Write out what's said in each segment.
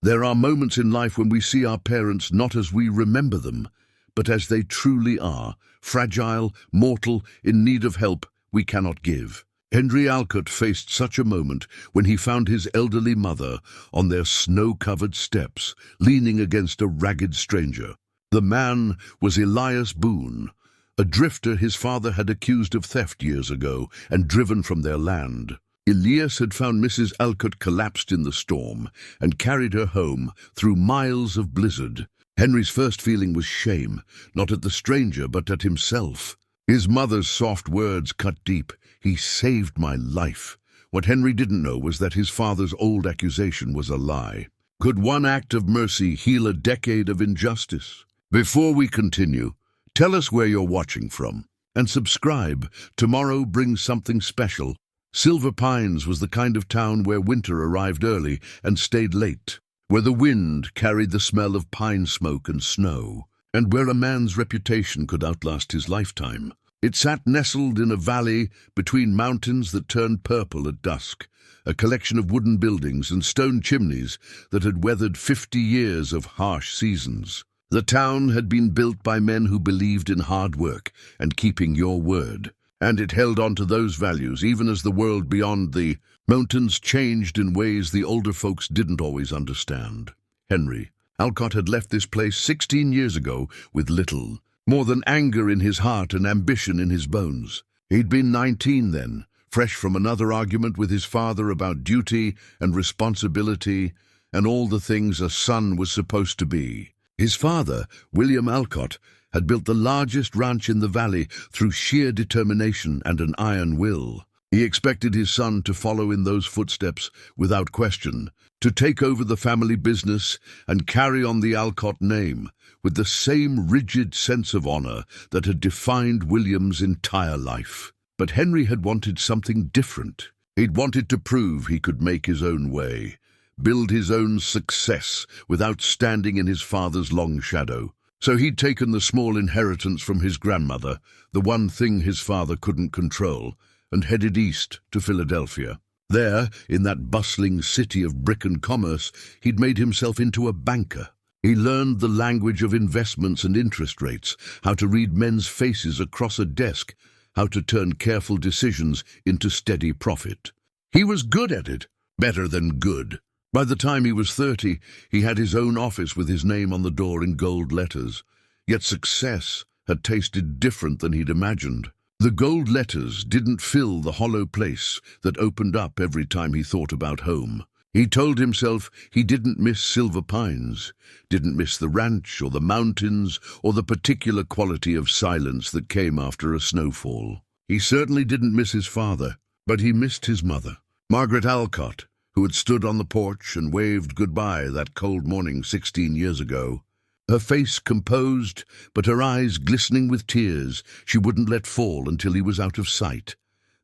There are moments in life when we see our parents not as we remember them, but as they truly are, fragile, mortal, in need of help we cannot give. Henry Alcott faced such a moment when he found his elderly mother on their snow-covered steps, leaning against a ragged stranger. The man was Elias Boone, a drifter his father had accused of theft years ago and driven from their land. Elias had found Mrs. Alcott collapsed in the storm and carried her home through miles of blizzard. Henry's first feeling was shame, not at the stranger but at himself. His mother's soft words cut deep. "He saved my life." What Henry didn't know was that his father's old accusation was a lie. Could one act of mercy heal a decade of injustice? Before we continue, tell us where you're watching from. And subscribe. Tomorrow brings something special. Silver Pines was the kind of town where winter arrived early and stayed late, where the wind carried the smell of pine smoke and snow, and where a man's reputation could outlast his lifetime. It sat nestled in a valley between mountains that turned purple at dusk, a collection of wooden buildings and stone chimneys that had weathered 50 years of harsh seasons. The town had been built by men who believed in hard work and keeping your word, and it held on to those values even as the world beyond the mountains changed in ways the older folks didn't always understand. Henry Alcott had left this place 16 years ago with little more than anger in his heart and ambition in his bones. He'd been 19 then, fresh from another argument with his father about duty and responsibility and all the things a son was supposed to be. His father, William Alcott, had built the largest ranch in the valley through sheer determination and an iron will. He expected his son to follow in those footsteps without question, to take over the family business and carry on the Alcott name with the same rigid sense of honor that had defined William's entire life. But Henry had wanted something different. He'd wanted to prove he could make his own way, build his own success without standing in his father's long shadow. So he'd taken the small inheritance from his grandmother, the one thing his father couldn't control, and headed east to Philadelphia. There, in that bustling city of brick and commerce, he'd made himself into a banker. He learned the language of investments and interest rates, how to read men's faces across a desk, how to turn careful decisions into steady profit. He was good at it, better than good. By the time he was 30, he had his own office with his name on the door in gold letters. Yet success had tasted different than he'd imagined. The gold letters didn't fill the hollow place that opened up every time he thought about home. He told himself he didn't miss Silver Pines, didn't miss the ranch or the mountains or the particular quality of silence that came after a snowfall. He certainly didn't miss his father, but he missed his mother, Margaret Alcott, who had stood on the porch and waved goodbye that cold morning 16 years ago. Her face composed, but her eyes glistening with tears she wouldn't let fall until he was out of sight.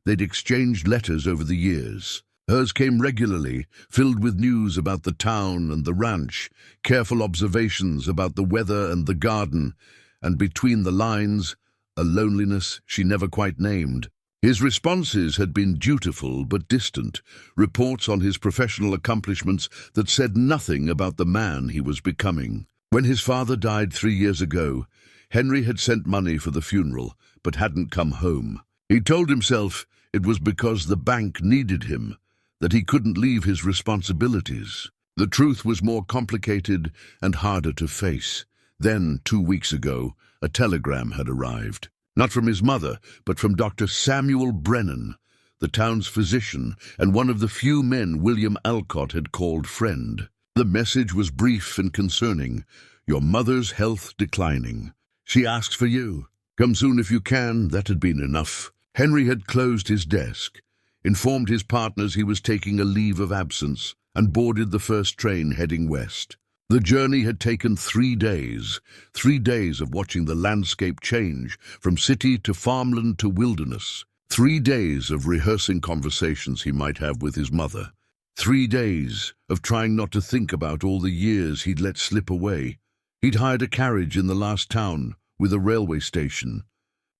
They'd exchanged letters over the years. Hers came regularly, filled with news about the town and the ranch, careful observations about the weather and the garden, and between the lines, a loneliness she never quite named. His responses had been dutiful but distant, reports on his professional accomplishments that said nothing about the man he was becoming. When his father died 3 years ago, Henry had sent money for the funeral, but hadn't come home. He told himself it was because the bank needed him, that he couldn't leave his responsibilities. The truth was more complicated and harder to face. Then, 2 weeks ago, a telegram had arrived. Not from his mother, but from Dr. Samuel Brennan, the town's physician and one of the few men William Alcott had called friend. The message was brief and concerning. Your mother's health declining. She asks for you. Come soon if you can. That had been enough. Henry had closed his desk, informed his partners he was taking a leave of absence, and boarded the first train heading west. The journey had taken 3 days, 3 days of watching the landscape change from city to farmland to wilderness, 3 days of rehearsing conversations he might have with his mother, 3 days of trying not to think about all the years he'd let slip away. He'd hired a carriage in the last town with a railway station,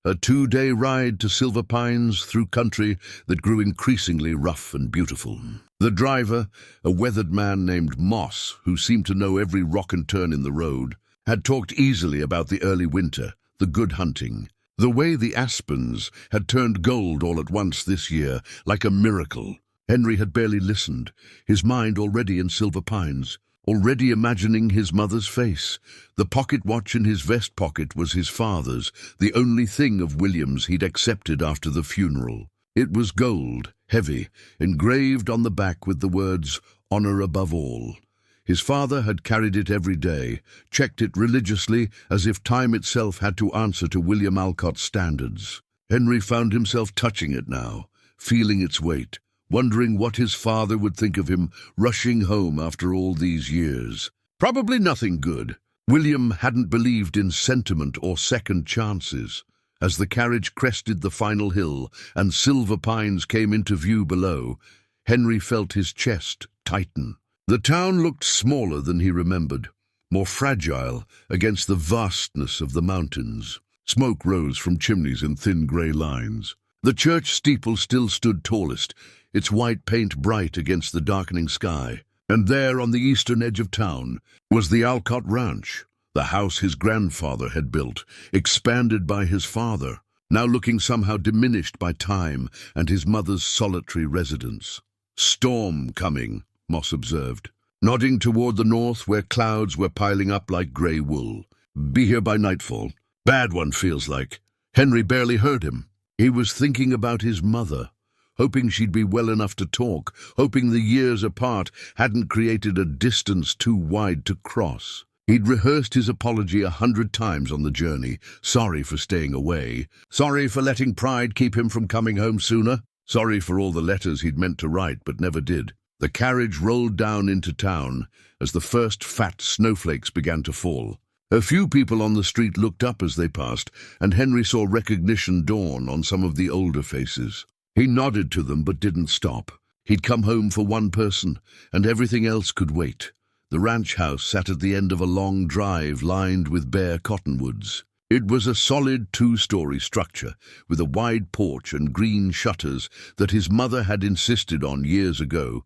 A 2-day ride to Silver Pines through country that grew increasingly rough and beautiful. The driver, a weathered man named Moss, who seemed to know every rock and turn in the road, had talked easily about the early winter, the good hunting, the way the aspens had turned gold all at once this year, like a miracle. Henry had barely listened, his mind already in Silver Pines, already imagining his mother's face. The pocket watch in his vest pocket was his father's, the only thing of William's he'd accepted after the funeral. It was gold, heavy, engraved on the back with the words, "Honor above all." His father had carried it every day, checked it religiously as if time itself had to answer to William Alcott's standards. Henry found himself touching it now, feeling its weight, wondering what his father would think of him rushing home after all these years. Probably nothing good. William hadn't believed in sentiment or second chances. As the carriage crested the final hill and Silver Pines came into view below, Henry felt his chest tighten. The town looked smaller than he remembered, more fragile against the vastness of the mountains. Smoke rose from chimneys in thin grey lines. The church steeple still stood tallest, its white paint bright against the darkening sky. And there, on the eastern edge of town, was the Alcott ranch, the house his grandfather had built, expanded by his father, now looking somehow diminished by time and his mother's solitary residence. "Storm coming," Moss observed, nodding toward the north where clouds were piling up like grey wool. "Be here by nightfall. Bad one, feels like." Henry barely heard him. He was thinking about his mother, hoping she'd be well enough to talk, hoping the years apart hadn't created a distance too wide to cross. He'd rehearsed his apology 100 times on the journey, sorry for staying away, sorry for letting pride keep him from coming home sooner, sorry for all the letters he'd meant to write but never did. The carriage rolled down into town as the first fat snowflakes began to fall. A few people on the street looked up as they passed, and Henry saw recognition dawn on some of the older faces. He nodded to them but didn't stop. He'd come home for one person, and everything else could wait. The ranch house sat at the end of a long drive lined with bare cottonwoods. It was a solid 2-story structure with a wide porch and green shutters that his mother had insisted on years ago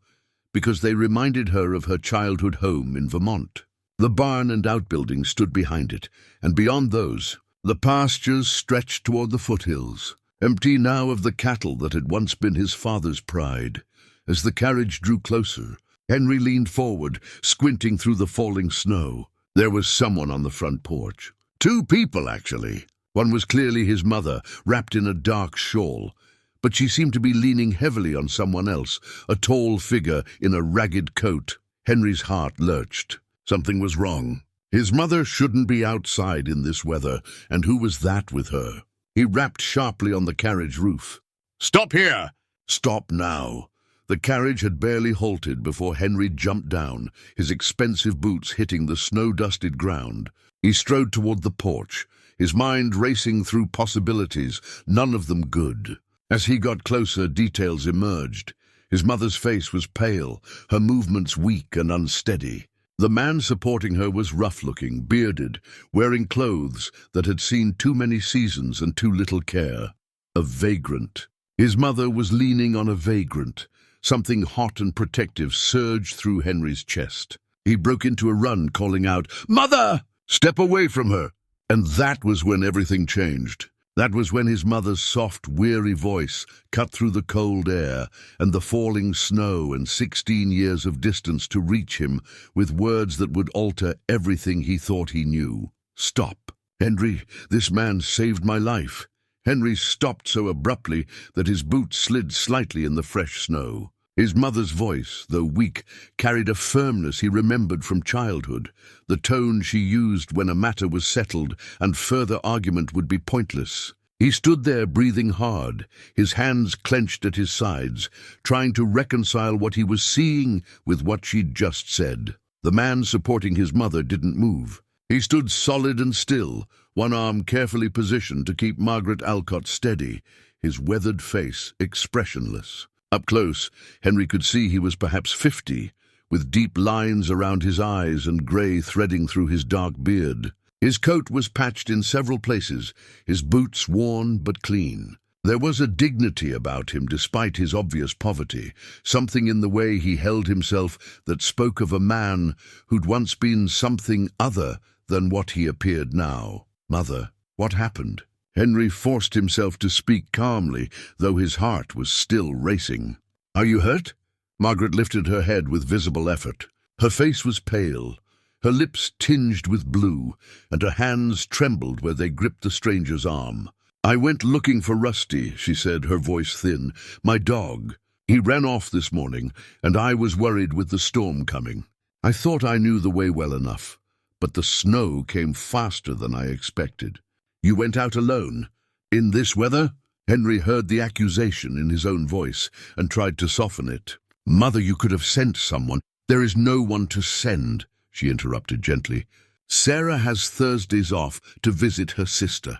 because they reminded her of her childhood home in Vermont. The barn and outbuildings stood behind it, and beyond those, the pastures stretched toward the foothills, empty now of the cattle that had once been his father's pride. As the carriage drew closer, Henry leaned forward, squinting through the falling snow. There was someone on the front porch. 2 people, actually. One was clearly his mother, wrapped in a dark shawl, but she seemed to be leaning heavily on someone else, a tall figure in a ragged coat. Henry's heart lurched. Something was wrong. His mother shouldn't be outside in this weather, and who was that with her? He rapped sharply on the carriage roof. "Stop here!" "Stop now." The carriage had barely halted before Henry jumped down, his expensive boots hitting the snow-dusted ground. He strode toward the porch, his mind racing through possibilities, none of them good. As he got closer, details emerged. His mother's face was pale, her movements weak and unsteady. The man supporting her was rough-looking, bearded, wearing clothes that had seen too many seasons and too little care. A vagrant. His mother was leaning on a vagrant. Something hot and protective surged through Henry's chest. He broke into a run, calling out, "Mother! Step away from her!" And that was when everything changed. That was when his mother's soft, weary voice cut through the cold air and the falling snow and 16 years of distance to reach him with words that would alter everything he thought he knew. "Stop. Henry, this man saved my life." Henry stopped so abruptly that his boots slid slightly in the fresh snow. His mother's voice, though weak, carried a firmness he remembered from childhood, the tone she used when a matter was settled and further argument would be pointless. He stood there breathing hard, his hands clenched at his sides, trying to reconcile what he was seeing with what she'd just said. The man supporting his mother didn't move. He stood solid and still, one arm carefully positioned to keep Margaret Alcott steady, his weathered face expressionless. Up close, Henry could see he was perhaps 50, with deep lines around his eyes and grey threading through his dark beard. His coat was patched in several places, his boots worn but clean. There was a dignity about him despite his obvious poverty, something in the way he held himself that spoke of a man who'd once been something other than what he appeared now. "Mother, what happened?" Henry forced himself to speak calmly, though his heart was still racing. "Are you hurt?" Margaret lifted her head with visible effort. Her face was pale, her lips tinged with blue, and her hands trembled where they gripped the stranger's arm. "I went looking for Rusty," she said, her voice thin. "My dog. He ran off this morning, and I was worried with the storm coming. I thought I knew the way well enough, but the snow came faster than I expected." "You went out alone? In this weather?" Henry heard the accusation in his own voice and tried to soften it. "Mother, you could have sent someone." "There is no one to send," she interrupted gently. "Sarah has Thursdays off to visit her sister.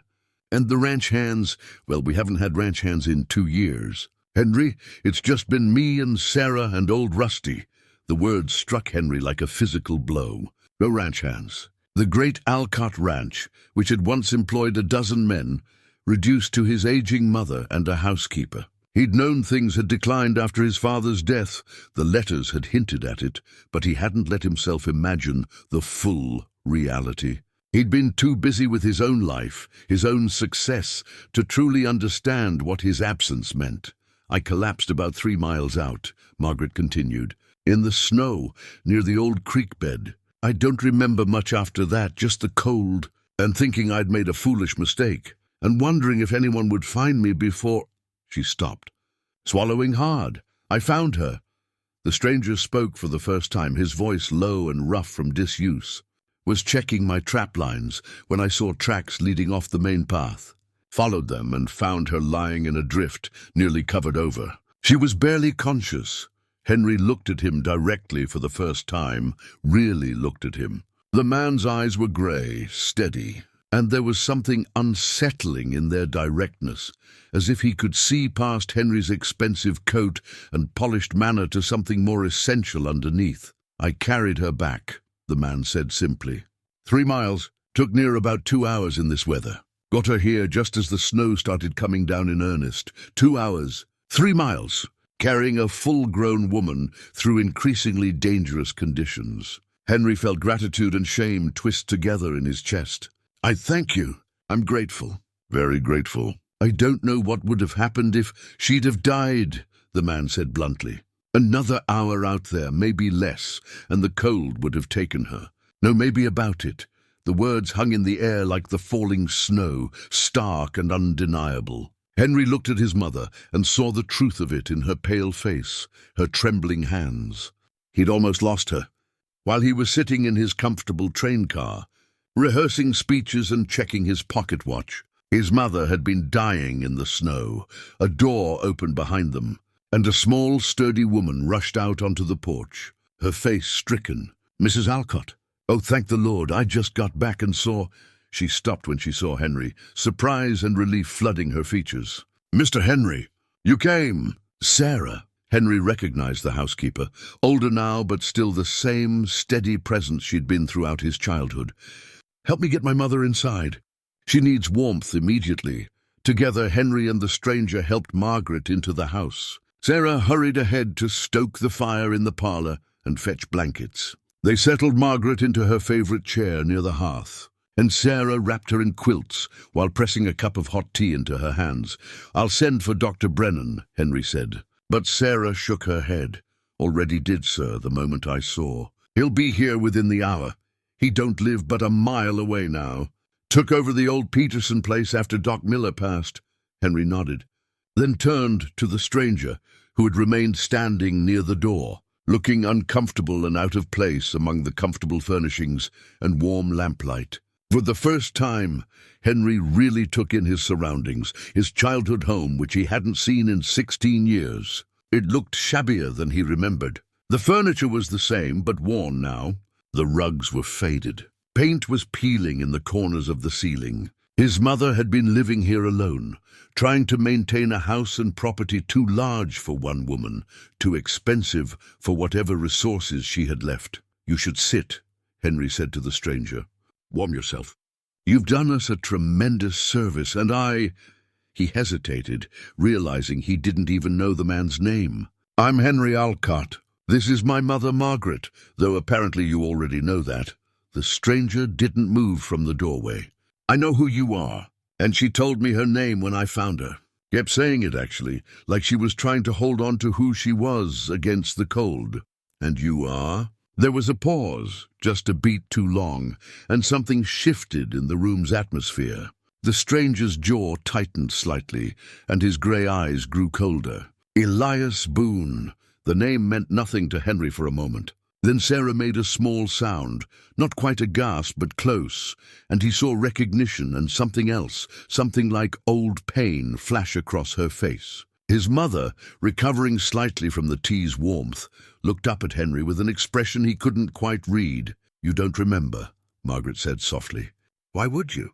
And the ranch hands, well, we haven't had ranch hands in 2 years. Henry, it's just been me and Sarah and old Rusty." The words struck Henry like a physical blow. No ranch hands. The great Alcott ranch, which had once employed 12 men, reduced to his aging mother and a housekeeper. He'd known things had declined after his father's death. The letters had hinted at it, but he hadn't let himself imagine the full reality. He'd been too busy with his own life, his own success, to truly understand what his absence meant. "I collapsed about 3 miles out," Margaret continued, "in the snow near the old creek bed. I don't remember much after that, just the cold, and thinking I'd made a foolish mistake, and wondering if anyone would find me before—" She stopped, swallowing hard. "I found her." The stranger spoke for the first time, his voice low and rough from disuse. "Was checking my trap lines when I saw tracks leading off the main path. Followed them and found her lying in a drift, nearly covered over. She was barely conscious." Henry looked at him directly for the first time, really looked at him. The man's eyes were grey, steady, and there was something unsettling in their directness, as if he could see past Henry's expensive coat and polished manner to something more essential underneath. "I carried her back," the man said simply. 3 miles. Took near about 2 hours in this weather. Got her here just as the snow started coming down in earnest. 2 hours. 3 miles. Carrying a full-grown woman through increasingly dangerous conditions. Henry felt gratitude and shame twist together in his chest. "I thank you. I'm grateful." "Very grateful." "I don't know what would have happened if she'd have died," the man said bluntly. "Another hour out there, maybe less, and the cold would have taken her. No maybe about it." The words hung in the air like the falling snow, stark and undeniable. Henry looked at his mother and saw the truth of it in her pale face, her trembling hands. He'd almost lost her. While he was sitting in his comfortable train car, rehearsing speeches and checking his pocket watch, his mother had been dying in the snow. A door opened behind them, and a small, sturdy woman rushed out onto the porch, her face stricken. "Mrs. Alcott. Oh, thank the Lord, I just got back and saw—" She stopped when she saw Henry, surprise and relief flooding her features. "Mr. Henry, you came!" "Sarah." Henry recognized the housekeeper, older now but still the same steady presence she'd been throughout his childhood. "Help me get my mother inside. She needs warmth immediately." Together, Henry and the stranger helped Margaret into the house. Sarah hurried ahead to stoke the fire in the parlor and fetch blankets. They settled Margaret into her favorite chair near the hearth, and Sarah wrapped her in quilts while pressing a cup of hot tea into her hands. "I'll send for Dr. Brennan," Henry said. But Sarah shook her head. "Already did, sir, the moment I saw. He'll be here within the hour. He don't live but a mile away now. Took over the old Peterson place after Doc Miller passed." Henry nodded, then turned to the stranger, who had remained standing near the door, looking uncomfortable and out of place among the comfortable furnishings and warm lamplight. For the first time, Henry really took in his surroundings, his childhood home, which he hadn't seen in 16 years. It looked shabbier than he remembered. The furniture was the same, but worn now. The rugs were faded. Paint was peeling in the corners of the ceiling. His mother had been living here alone, trying to maintain a house and property too large for one woman, too expensive for whatever resources she had left. "You should sit," Henry said to the stranger. "Warm yourself." You've done us a tremendous service, and I—" He hesitated, realizing he didn't even know the man's name. "I'm Henry Alcott. This is my mother, Margaret, though apparently you already know that." The stranger didn't move from the doorway. "I know who you are, and she told me her name when I found her. Kept saying it, actually, like she was trying to hold on to who she was against the cold." "And you are?" There was a pause, just a beat too long, and something shifted in the room's atmosphere. The stranger's jaw tightened slightly, and his grey eyes grew colder. Elias Boone. The name meant nothing to Henry for a moment. Then Sarah made a small sound, not quite a gasp but close, and he saw recognition and something else, something like old pain, flash across her face. His mother, recovering slightly from the tea's warmth, looked up at Henry with an expression he couldn't quite read. "You don't remember," Margaret said softly. "Why would you?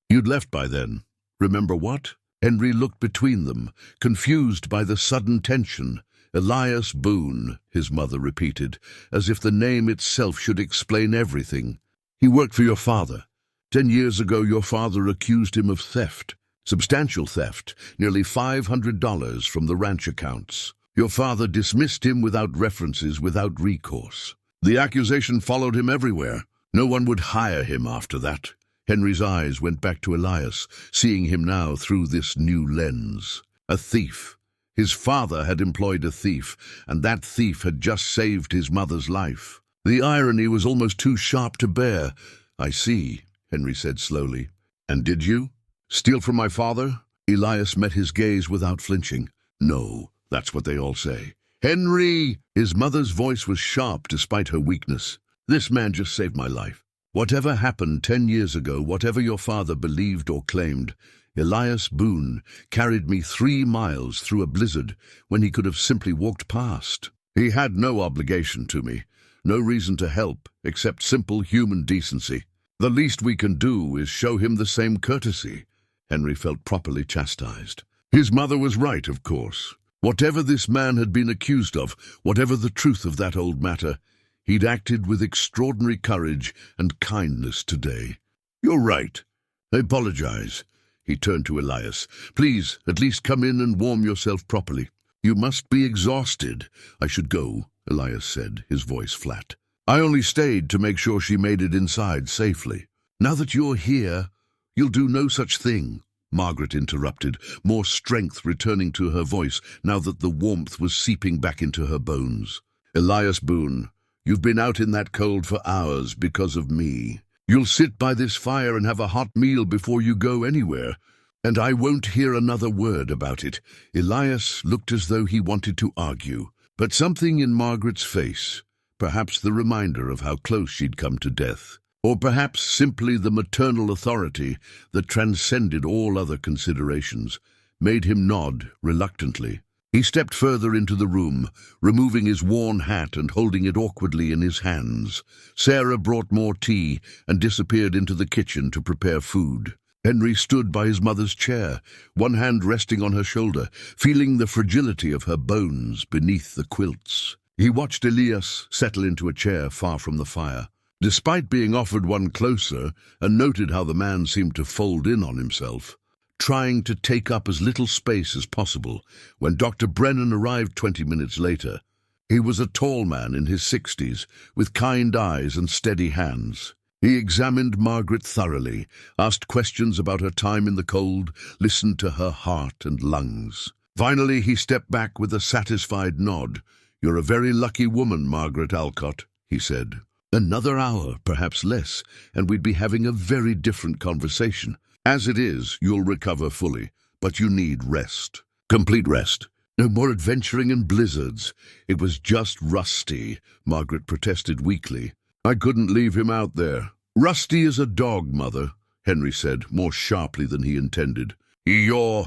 You'd left by then." "Remember what?" Henry looked between them, confused by the sudden tension. "Elias Boone," his mother repeated, as if the name itself should explain everything. "He worked for your father. 10 years ago your father accused him of theft. Substantial theft, nearly $500 from the ranch accounts. Your father dismissed him without references, without recourse. The accusation followed him everywhere. No one would hire him after that." Henry's eyes went back to Elias, seeing him now through this new lens. A thief. His father had employed a thief, and that thief had just saved his mother's life. The irony was almost too sharp to bear. "I see," Henry said slowly. "And did you steal from my father?" Elias met his gaze without flinching. "No, that's what they all say." "Henry!" His mother's voice was sharp despite her weakness. "This man just saved my life. Whatever happened 10 years ago, whatever your father believed or claimed, Elias Boone carried me 3 miles through a blizzard when he could have simply walked past. He had no obligation to me, no reason to help, except simple human decency. The least we can do is show him the same courtesy." Henry felt properly chastised. His mother was right, of course. Whatever this man had been accused of, whatever the truth of that old matter, he'd acted with extraordinary courage and kindness today. "You're right. I apologize." He turned to Elias. "Please, at least come in and warm yourself properly. You must be exhausted." "I should go," Elias said, his voice flat. "I only stayed to make sure she made it inside safely." "Now that you're here, you'll do no such thing," Margaret interrupted, more strength returning to her voice now that the warmth was seeping back into her bones. "Elias Boone, you've been out in that cold for hours because of me. You'll sit by this fire and have a hot meal before you go anywhere, and I won't hear another word about it." Elias looked as though he wanted to argue, but something in Margaret's face, perhaps the reminder of how close she'd come to death, or perhaps simply the maternal authority that transcended all other considerations, made him nod reluctantly. He stepped further into the room, removing his worn hat and holding it awkwardly in his hands. Sarah brought more tea and disappeared into the kitchen to prepare food. Henry stood by his mother's chair, one hand resting on her shoulder, feeling the fragility of her bones beneath the quilts. He watched Elias settle into a chair far from the fire. Despite being offered one closer, and noted how the man seemed to fold in on himself, trying to take up as little space as possible, when Dr. Brennan arrived 20 minutes later. He was a tall man in his 60s, with kind eyes and steady hands. He examined Margaret thoroughly, asked questions about her time in the cold, listened to her heart and lungs. Finally, he stepped back with a satisfied nod. "You're a very lucky woman, Margaret Alcott," he said. "Another hour, perhaps less, and we'd be having a very different conversation. As it is, you'll recover fully, but you need rest. Complete rest. No more adventuring in blizzards." "It was just Rusty," Margaret protested weakly. "I couldn't leave him out there." "Rusty is a dog, Mother," Henry said, more sharply than he intended. You're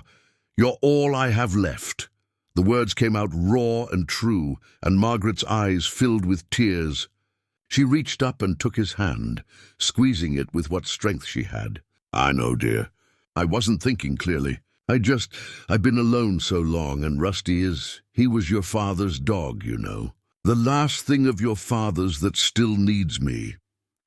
all I have left." The words came out raw and true, and Margaret's eyes filled with tears. She reached up and took his hand, squeezing it with what strength she had. "I know, dear. I wasn't thinking clearly. I've been alone so long, and Rusty he was your father's dog, you know. The last thing of your father's that still needs me."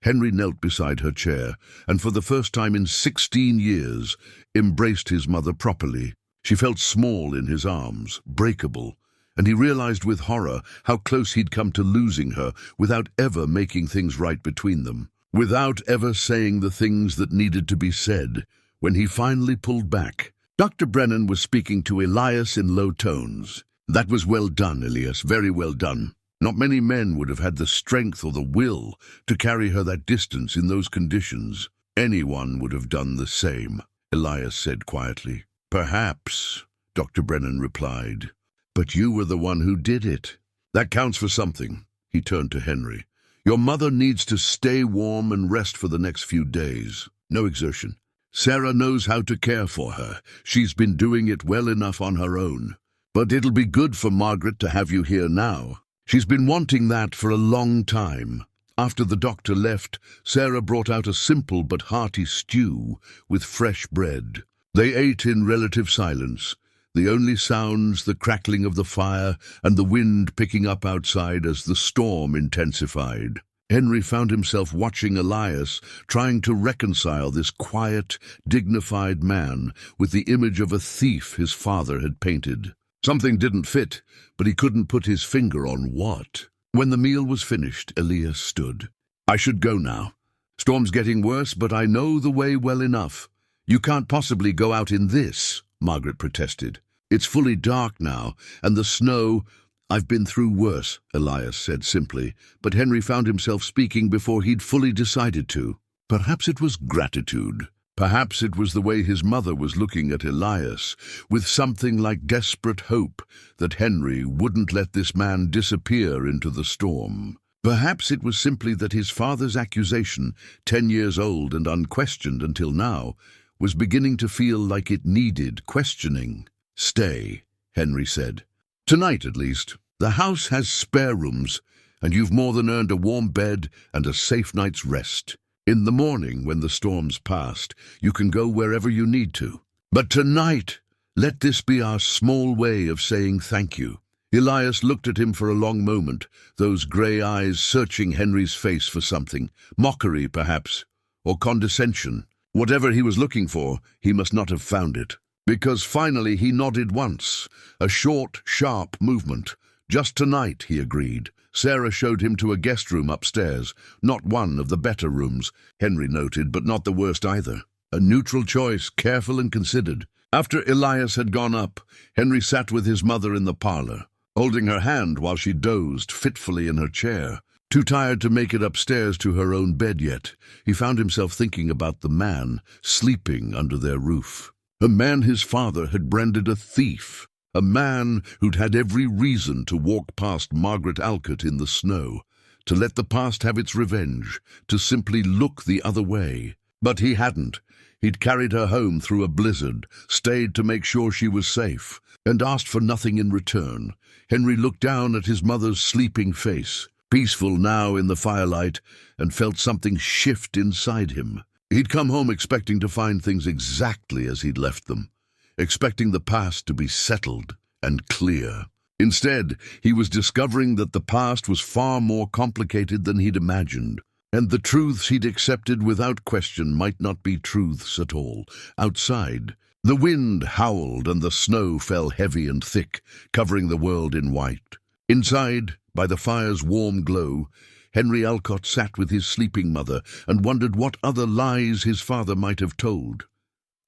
Henry knelt beside her chair, and for the first time in 16 years, embraced his mother properly. She felt small in his arms, breakable, and he realized with horror how close he'd come to losing her without ever making things right between them, without ever saying the things that needed to be said. When he finally pulled back, Dr. Brennan was speaking to Elias in low tones. "That was well done, Elias, very well done. Not many men would have had the strength or the will to carry her that distance in those conditions. Anyone would have done the same," Elias said quietly. "Perhaps," Dr. Brennan replied, "but you were the one who did it. That counts for something." He turned to Henry. "Your mother needs to stay warm and rest for the next few days. No exertion. Sarah knows how to care for her. She's been doing it well enough on her own. But it'll be good for Margaret to have you here now. She's been wanting that for a long time." After the doctor left, Sarah brought out a simple but hearty stew with fresh bread. They ate in relative silence, the only sounds the crackling of the fire and the wind picking up outside as the storm intensified. Henry found himself watching Elias, trying to reconcile this quiet, dignified man with the image of a thief his father had painted. Something didn't fit, but he couldn't put his finger on what. When the meal was finished, Elias stood. "I should go now. Storm's getting worse, but I know the way well enough." "You can't possibly go out in this," Margaret protested. "It's fully dark now, and the snow—" "I've been through worse," Elias said simply, but Henry found himself speaking before he'd fully decided to. Perhaps it was gratitude. Perhaps it was the way his mother was looking at Elias, with something like desperate hope that Henry wouldn't let this man disappear into the storm. Perhaps it was simply that his father's accusation, 10 years old and unquestioned until now, was beginning to feel like it needed questioning. "Stay," Henry said. "Tonight, at least. The house has spare rooms, and you've more than earned a warm bed and a safe night's rest. In the morning, when the storm's past, you can go wherever you need to. But tonight, let this be our small way of saying thank you." Elias looked at him for a long moment, those grey eyes searching Henry's face for something, mockery perhaps, or condescension. Whatever he was looking for, he must not have found it. Because finally he nodded once, a short, sharp movement. "Just tonight," he agreed. Sarah showed him to a guest room upstairs, not one of the better rooms, Henry noted, but not the worst either. A neutral choice, careful and considered. After Elias had gone up, Henry sat with his mother in the parlor, holding her hand while she dozed fitfully in her chair. Too tired to make it upstairs to her own bed yet, he found himself thinking about the man sleeping under their roof. A man his father had branded a thief. A man who'd had every reason to walk past Margaret Alcott in the snow, to let the past have its revenge, to simply look the other way. But he hadn't. He'd carried her home through a blizzard, stayed to make sure she was safe, and asked for nothing in return. Henry looked down at his mother's sleeping face, peaceful now in the firelight, and felt something shift inside him. He'd come home expecting to find things exactly as he'd left them, expecting the past to be settled and clear. Instead, he was discovering that the past was far more complicated than he'd imagined, and the truths he'd accepted without question might not be truths at all. Outside, the wind howled and the snow fell heavy and thick, covering the world in white. Inside, by the fire's warm glow, Henry Alcott sat with his sleeping mother and wondered what other lies his father might have told.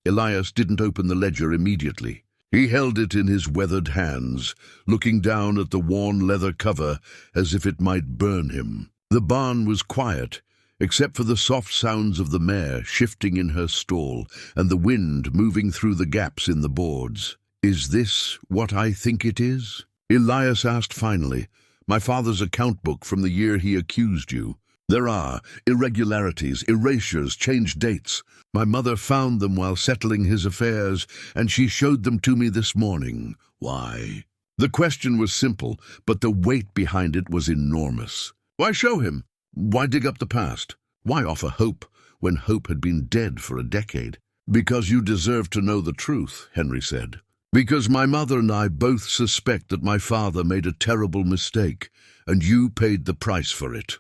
Elias didn't open the ledger immediately. He held it in his weathered hands, looking down at the worn leather cover as if it might burn him. The barn was quiet, except for the soft sounds of the mare shifting in her stall and the wind moving through the gaps in the boards. "Is this what I think it is?" Elias asked finally. "My father's account book from the year he accused you. There are irregularities, erasures, changed dates. My mother found them while settling his affairs, and she showed them to me this morning. Why?" The question was simple, but the weight behind it was enormous. Why show him? Why dig up the past? Why offer hope when hope had been dead for a decade? "Because you deserve to know the truth," Henry said. "Because my mother and I both suspect that my father made a terrible mistake, and you paid the price for it."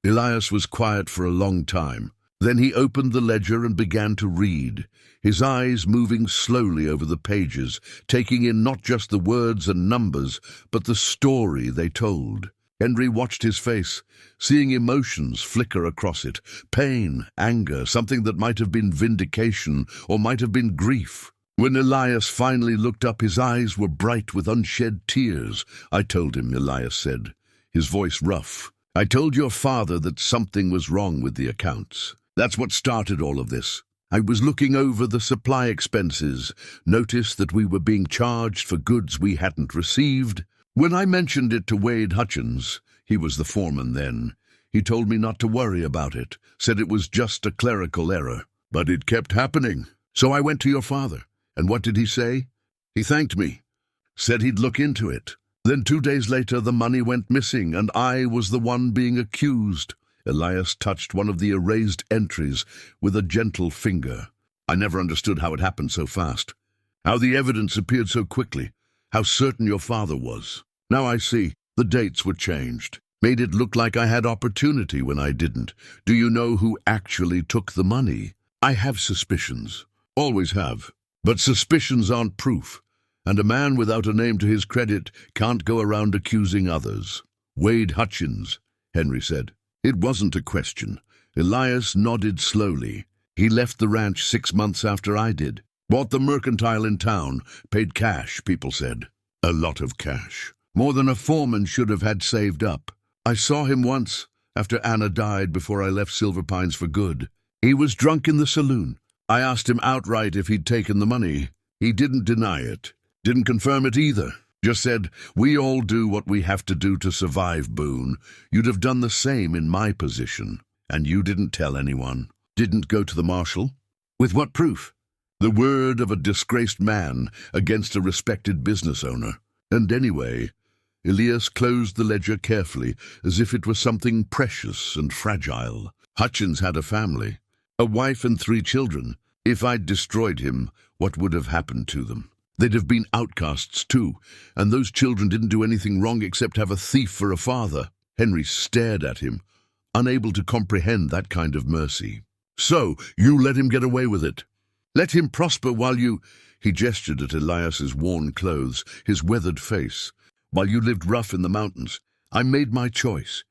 Elias was quiet for a long time. Then he opened the ledger and began to read, his eyes moving slowly over the pages, taking in not just the words and numbers, but the story they told. Henry watched his face, seeing emotions flicker across it. Pain, anger, something that might have been vindication or might have been grief. When Elias finally looked up, his eyes were bright with unshed tears. "I told him," Elias said, his voice rough. "I told your father that something was wrong with the accounts. That's what started all of this. I was looking over the supply expenses, noticed that we were being charged for goods we hadn't received. When I mentioned it to Wade Hutchins, he was the foreman then, he told me not to worry about it, said it was just a clerical error. But it kept happening. So I went to your father. And what did he say? He thanked me, said he'd look into it. Then 2 days later, the money went missing, and I was the one being accused." Elias touched one of the erased entries with a gentle finger. "I never understood how it happened so fast, how the evidence appeared so quickly, how certain your father was. Now I see, the dates were changed, made it look like I had opportunity when I didn't. Do you know who actually took the money? I have suspicions, always have, but suspicions aren't proof, and a man without a name to his credit can't go around accusing others." "Wade Hutchins," Henry said. It wasn't a question. Elias nodded slowly. "He left the ranch 6 months after I did. Bought the mercantile in town, paid cash, people said. A lot of cash. More than a foreman should have had saved up. I saw him once, after Anna died, before I left Silver Pines for good. He was drunk in the saloon. I asked him outright if he'd taken the money. He didn't deny it. Didn't confirm it either. Just said, 'We all do what we have to do to survive, Boone. You'd have done the same in my position. And you didn't tell anyone. Didn't go to the marshal? With what proof? The word of a disgraced man against a respected business owner. And anyway," Elias closed the ledger carefully, as if it was something precious and fragile. "Hutchins had a family, a wife and 3 children. If I'd destroyed him, what would have happened to them? They'd have been outcasts too, and those children didn't do anything wrong except have a thief for a father." Henry stared at him, unable to comprehend that kind of mercy. "So, you let him get away with it? Let him prosper while you—" He gestured at Elias's worn clothes, his weathered face. "While you lived rough in the mountains. I made my choice.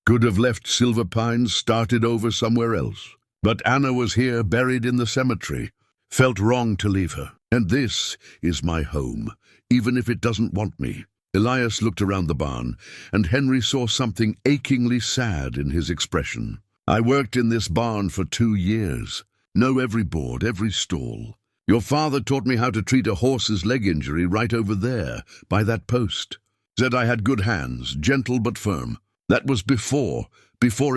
Could have left Silver Pines, started over somewhere else. But Anna was here, buried in the cemetery. Felt wrong to leave her. And this is my home, even if it doesn't want me." Elias looked around the barn, and Henry saw something achingly sad in his expression. "I worked in this barn for 2 years. Know every board, every stall. Your father taught me how to treat a horse's leg injury right over there, by that post. Said I had good hands, gentle but firm. That was before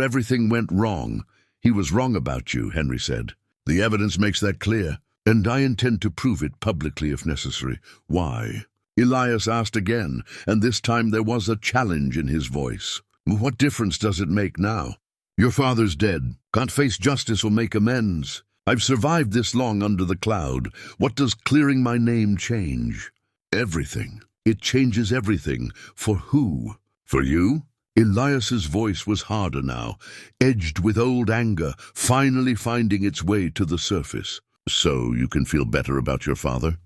everything went wrong. He was wrong about you," Henry said. "The evidence makes that clear. And I intend to prove it publicly if necessary." "Why?" Elias asked again, and this time there was a challenge in his voice. "What difference does it make now? Your father's dead. Can't face justice or make amends. I've survived this long under the cloud. What does clearing my name change?" "Everything. It changes everything. For who? For you?" Elias's voice was harder now, edged with old anger, finally finding its way to the surface. "So you can feel better about your father?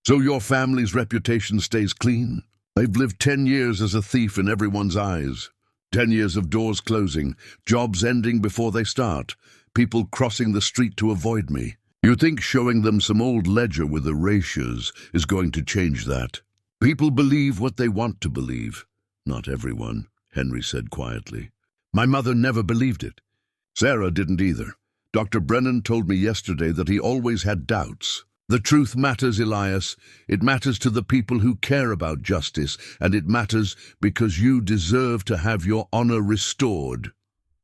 So your family's reputation stays clean? I've lived 10 years as a thief in everyone's eyes. 10 years of doors closing, jobs ending before they start, people crossing the street to avoid me. You think showing them some old ledger with erasures is going to change that? People believe what they want to believe." "Not everyone," Henry said quietly. "My mother never believed it. Sarah didn't either. Dr. Brennan told me yesterday that he always had doubts. The truth matters, Elias. It matters to the people who care about justice, and it matters because you deserve to have your honor restored."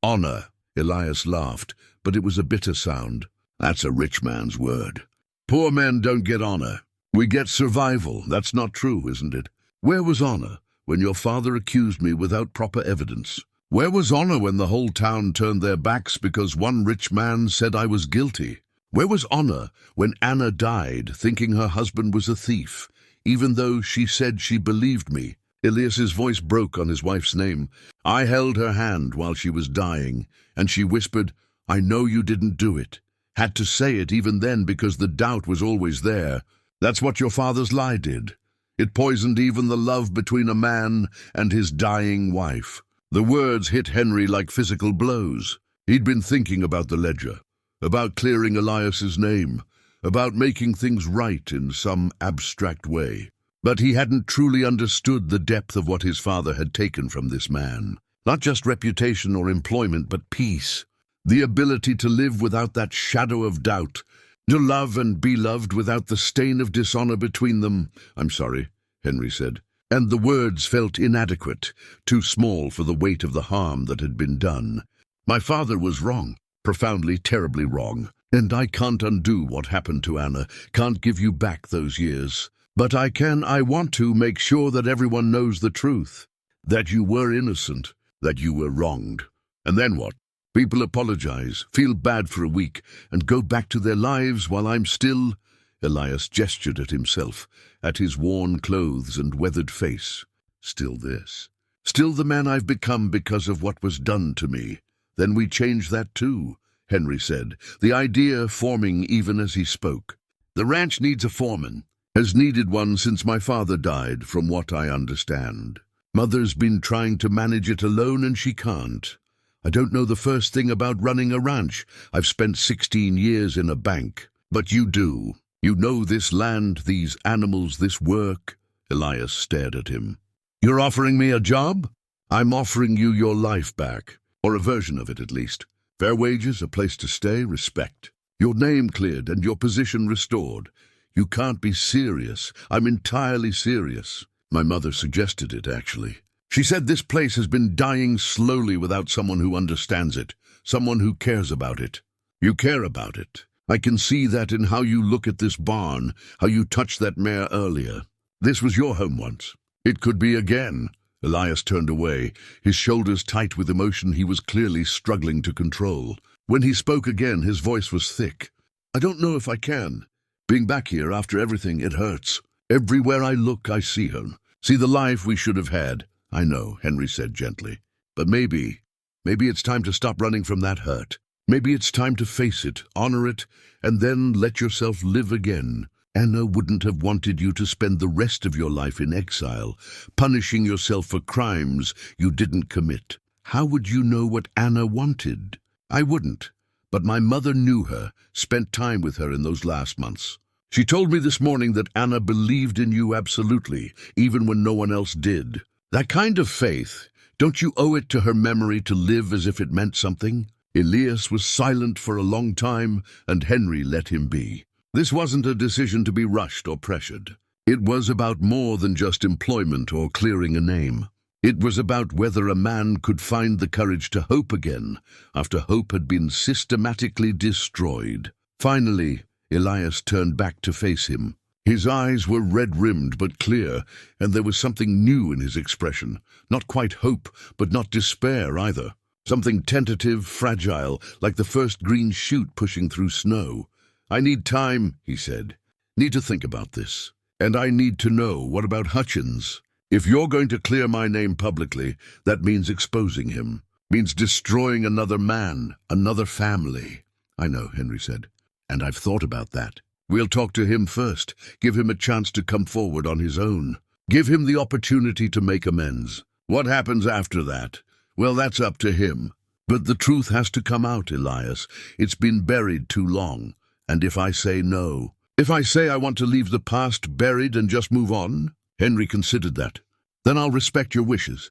"Honor," Elias laughed, but it was a bitter sound. "That's a rich man's word. Poor men don't get honor. We get survival. That's not true, isn't it? Where was honor when your father accused me without proper evidence? Where was honor when the whole town turned their backs because one rich man said I was guilty? Where was honor when Anna died thinking her husband was a thief, even though she said she believed me? Elias's voice broke on his wife's name. "I held her hand while she was dying, and she whispered, 'I know you didn't do it.' Had to say it even then because the doubt was always there. That's what your father's lie did. It poisoned even the love between a man and his dying wife." The words hit Henry like physical blows. He'd been thinking about the ledger, about clearing Elias's name, about making things right in some abstract way. But he hadn't truly understood the depth of what his father had taken from this man. Not just reputation or employment, but peace. The ability to live without that shadow of doubt, to love and be loved without the stain of dishonor between them. "I'm sorry," Henry said, and the words felt inadequate, too small for the weight of the harm that had been done. "My father was wrong, profoundly, terribly wrong, and I can't undo what happened to Anna, can't give you back those years. But I want to make sure that everyone knows the truth, that you were innocent, that you were wronged." And then what? People apologize, feel bad for a week, and go back to their lives while I'm still... Elias gestured at himself, at his worn clothes and weathered face. "Still this. Still the man I've become because of what was done to me. Then we change that too," Henry said, the idea forming even as he spoke. "The ranch needs a foreman. Has needed one since my father died, from what I understand. Mother's been trying to manage it alone and she can't. I don't know the first thing about running a ranch. I've spent 16 years in a bank. But you do. You know this land, these animals, this work." Elias stared at him. "You're offering me a job?" "I'm offering you your life back, or a version of it at least. Fair wages, a place to stay, respect. Your name cleared and your position restored. You can't be serious. I'm entirely serious." My mother suggested it, actually. She said this place has been dying slowly without someone who understands it, someone who cares about it. You care about it. I can see that in how you look at this barn, how you touched that mare earlier. This was your home once. It could be again. Elias turned away, his shoulders tight with emotion he was clearly struggling to control. When he spoke again, his voice was thick. "I don't know if I can. Being back here after everything, it hurts. Everywhere I look, I see her. See the life we should have had." "I know," Henry said gently. "But maybe it's time to stop running from that hurt. Maybe it's time to face it, honor it, and then let yourself live again. Anna wouldn't have wanted you to spend the rest of your life in exile, punishing yourself for crimes you didn't commit. How would you know what Anna wanted? I wouldn't. But my mother knew her, spent time with her in those last months. She told me this morning that Anna believed in you absolutely, even when no one else did. That kind of faith, don't you owe it to her memory to live as if it meant something?" Elias was silent for a long time, and Henry let him be. This wasn't a decision to be rushed or pressured. It was about more than just employment or clearing a name. It was about whether a man could find the courage to hope again, after hope had been systematically destroyed. Finally, Elias turned back to face him. His eyes were red-rimmed but clear, and there was something new in his expression. Not quite hope, but not despair either. Something tentative, fragile, like the first green shoot pushing through snow. "I need time," he said. "Need to think about this. And I need to know, what about Hutchins? If you're going to clear my name publicly, that means exposing him. Means destroying another man, another family." "I know," Henry said. "And I've thought about that. We'll talk to him first, give him a chance to come forward on his own. Give him the opportunity to make amends. What happens after that? Well, that's up to him. But the truth has to come out, Elias. It's been buried too long. And if I say no, if I say I want to leave the past buried and just move on," Henry considered that, "then I'll respect your wishes.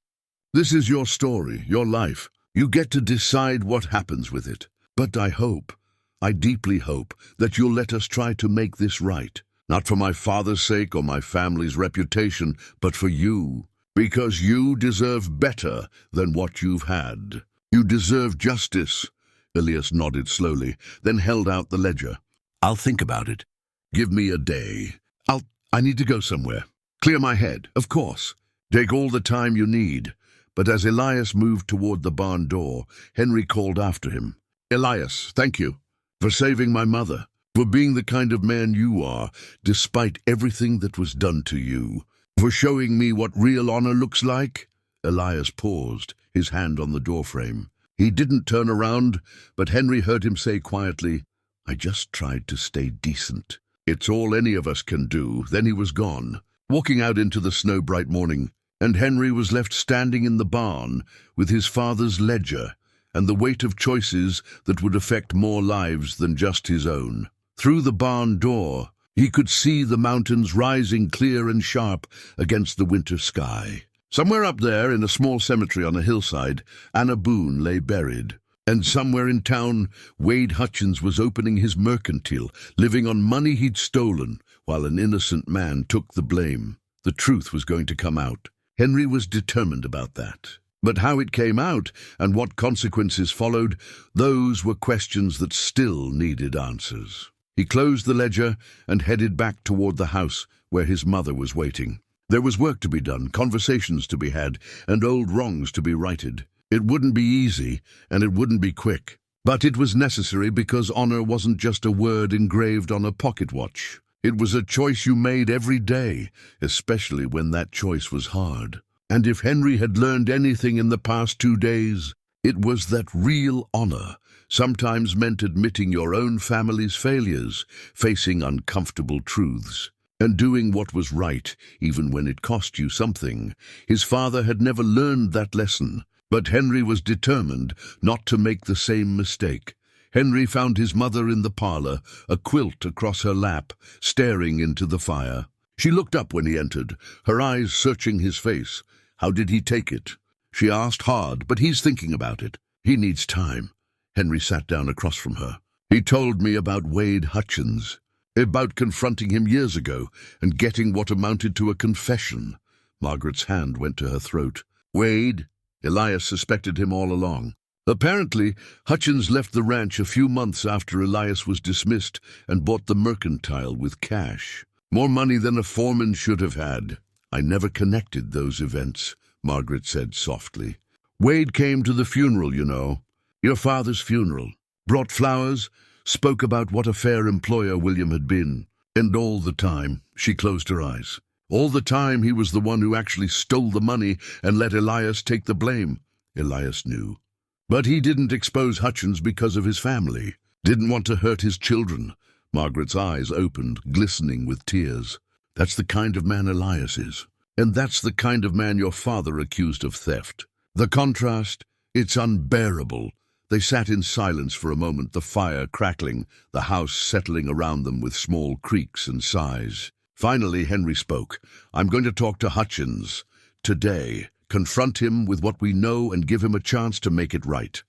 This is your story, your life. You get to decide what happens with it. But I deeply hope that you'll let us try to make this right. Not for my father's sake or my family's reputation, but for you. Because you deserve better than what you've had. You deserve justice." Elias nodded slowly, then held out the ledger. "I'll think about it. Give me a day. I need to go somewhere. Clear my head, of course. Take all the time you need." But as Elias moved toward the barn door, Henry called after him. "Elias, thank you for saving my mother, for being the kind of man you are, despite everything that was done to you. For showing me what real honor looks like?" Elias paused, his hand on the doorframe. He didn't turn around, but Henry heard him say quietly, "I just tried to stay decent." "It's all any of us can do." Then he was gone, walking out into the snow-bright morning, and Henry was left standing in the barn with his father's ledger and the weight of choices that would affect more lives than just his own. Through the barn door, he could see the mountains rising clear and sharp against the winter sky. Somewhere up there, in a small cemetery on a hillside, Anna Boone lay buried. And somewhere in town, Wade Hutchins was opening his mercantile, living on money he'd stolen, while an innocent man took the blame. The truth was going to come out. Henry was determined about that. But how it came out and what consequences followed, those were questions that still needed answers. He closed the ledger and headed back toward the house where his mother was waiting. There was work to be done, conversations to be had, and old wrongs to be righted. It wouldn't be easy, and it wouldn't be quick. But it was necessary because honor wasn't just a word engraved on a pocket watch. It was a choice you made every day, especially when that choice was hard. And if Henry had learned anything in the past 2 days, it was that real honor sometimes meant admitting your own family's failures, facing uncomfortable truths, and doing what was right, even when it cost you something. His father had never learned that lesson, but Henry was determined not to make the same mistake. Henry found his mother in the parlor, a quilt across her lap, staring into the fire. She looked up when he entered, her eyes searching his face. "How did he take it?" She asked, hard, "But he's thinking about it. He needs time." Henry sat down across from her. "He told me about Wade Hutchins, about confronting him years ago and getting what amounted to a confession." Margaret's hand went to her throat. "Wade?" Elias suspected him all along. Apparently, Hutchins left the ranch a few months after Elias was dismissed and bought the mercantile with cash. More money than a foreman should have had. "I never connected those events," Margaret said softly. "Wade came to the funeral, you know. Your father's funeral. Brought flowers, spoke about what a fair employer William had been. And all the time," she closed her eyes, "all the time he was the one who actually stole the money and let Elias take the blame." Elias knew. But he didn't expose Hutchins because of his family. Didn't want to hurt his children. Margaret's eyes opened, glistening with tears. "That's the kind of man Elias is. And that's the kind of man your father accused of theft. The contrast, it's unbearable." They sat in silence for a moment, the fire crackling, the house settling around them with small creaks and sighs. Finally, Henry spoke. "I'm going to talk to Hutchins today. Confront him with what we know and give him a chance to make it right.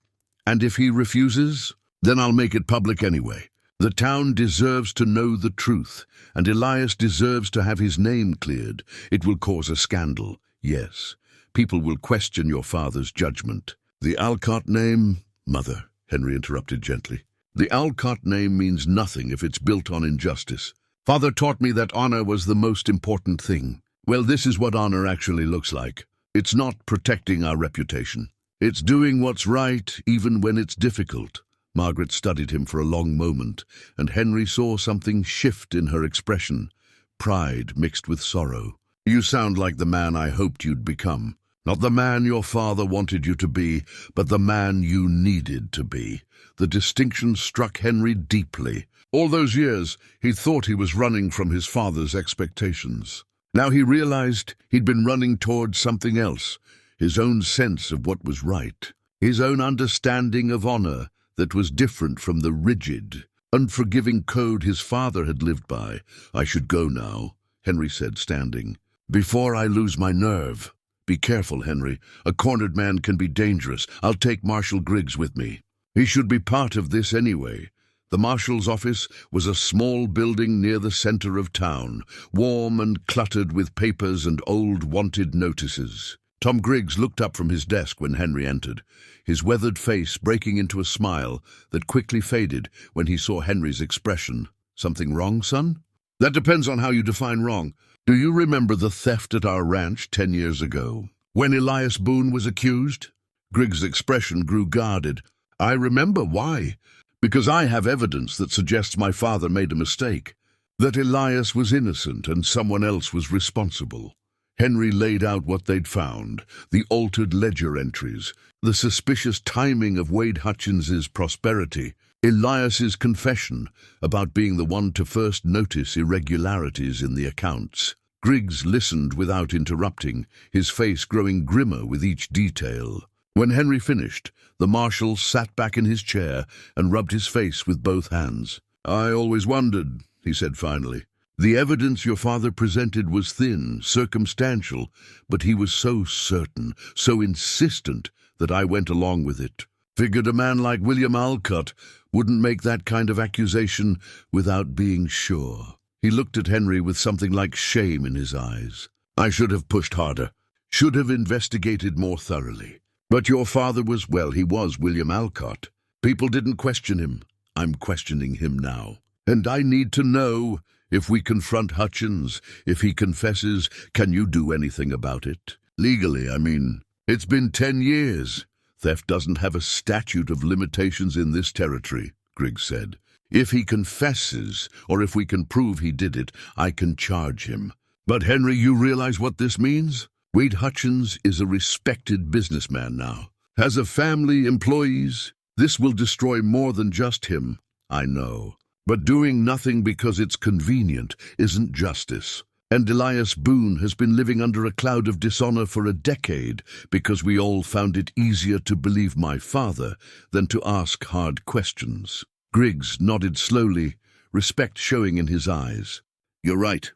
And if he refuses, then I'll make it public anyway. The town deserves to know the truth, and Elias deserves to have his name cleared. It will cause a scandal, yes. People will question your father's judgment." "The Alcott name?" "Mother," Henry interrupted gently. "The Alcott name means nothing if it's built on injustice. Father taught me that honor was the most important thing. Well, this is what honor actually looks like. It's not protecting our reputation. It's doing what's right, even when it's difficult." Margaret studied him for a long moment, and Henry saw something shift in her expression, pride mixed with sorrow. "You sound like the man I hoped you'd become. Not the man your father wanted you to be, but the man you needed to be." The distinction struck Henry deeply. All those years, he'd thought he was running from his father's expectations. Now he realized he'd been running towards something else, his own sense of what was right, his own understanding of honor that was different from the rigid, unforgiving code his father had lived by. "I should go now," Henry said, standing. "Before I lose my nerve." "Be careful, Henry. A cornered man can be dangerous. I'll take Marshal Griggs with me. He should be part of this anyway." The marshal's office was a small building near the center of town, warm and cluttered with papers and old wanted notices. Tom Griggs looked up from his desk when Henry entered, his weathered face breaking into a smile that quickly faded when he saw Henry's expression. "Something wrong, son?" "That depends on how you define wrong. Do you remember the theft at our ranch 10 years ago, when Elias Boone was accused?" Griggs' expression grew guarded. "I remember. Why?" "Because I have evidence that suggests my father made a mistake, that Elias was innocent and someone else was responsible. Henry laid out what they'd found, the altered ledger entries, the suspicious timing of Wade Hutchins's prosperity, Elias's confession about being the one to first notice irregularities in the accounts. Griggs listened without interrupting, his face growing grimmer with each detail. When Henry finished, the marshal sat back in his chair and rubbed his face with both hands. "I always wondered," he said finally. "The evidence your father presented was thin, circumstantial, but he was so certain, so insistent, that I went along with it. Figured a man like William Alcott wouldn't make that kind of accusation without being sure." He looked at Henry with something like shame in his eyes. "I should have pushed harder, should have investigated more thoroughly. But your father was, well, he was William Alcott. People didn't question him. I'm questioning him now. And I need to know, if we confront Hutchins, if he confesses, can you do anything about it? Legally, I mean. It's been 10 years. Theft doesn't have a statute of limitations in this territory," Griggs said. "If he confesses, or if we can prove he did it, I can charge him. But Henry, you realize what this means? Wade Hutchins is a respected businessman now. Has a family, employees. This will destroy more than just him, I know. But doing nothing because it's convenient isn't justice. And Elias Boone has been living under a cloud of dishonor for a decade because we all found it easier to believe my father than to ask hard questions." Griggs nodded slowly, respect showing in his eyes. "You're right.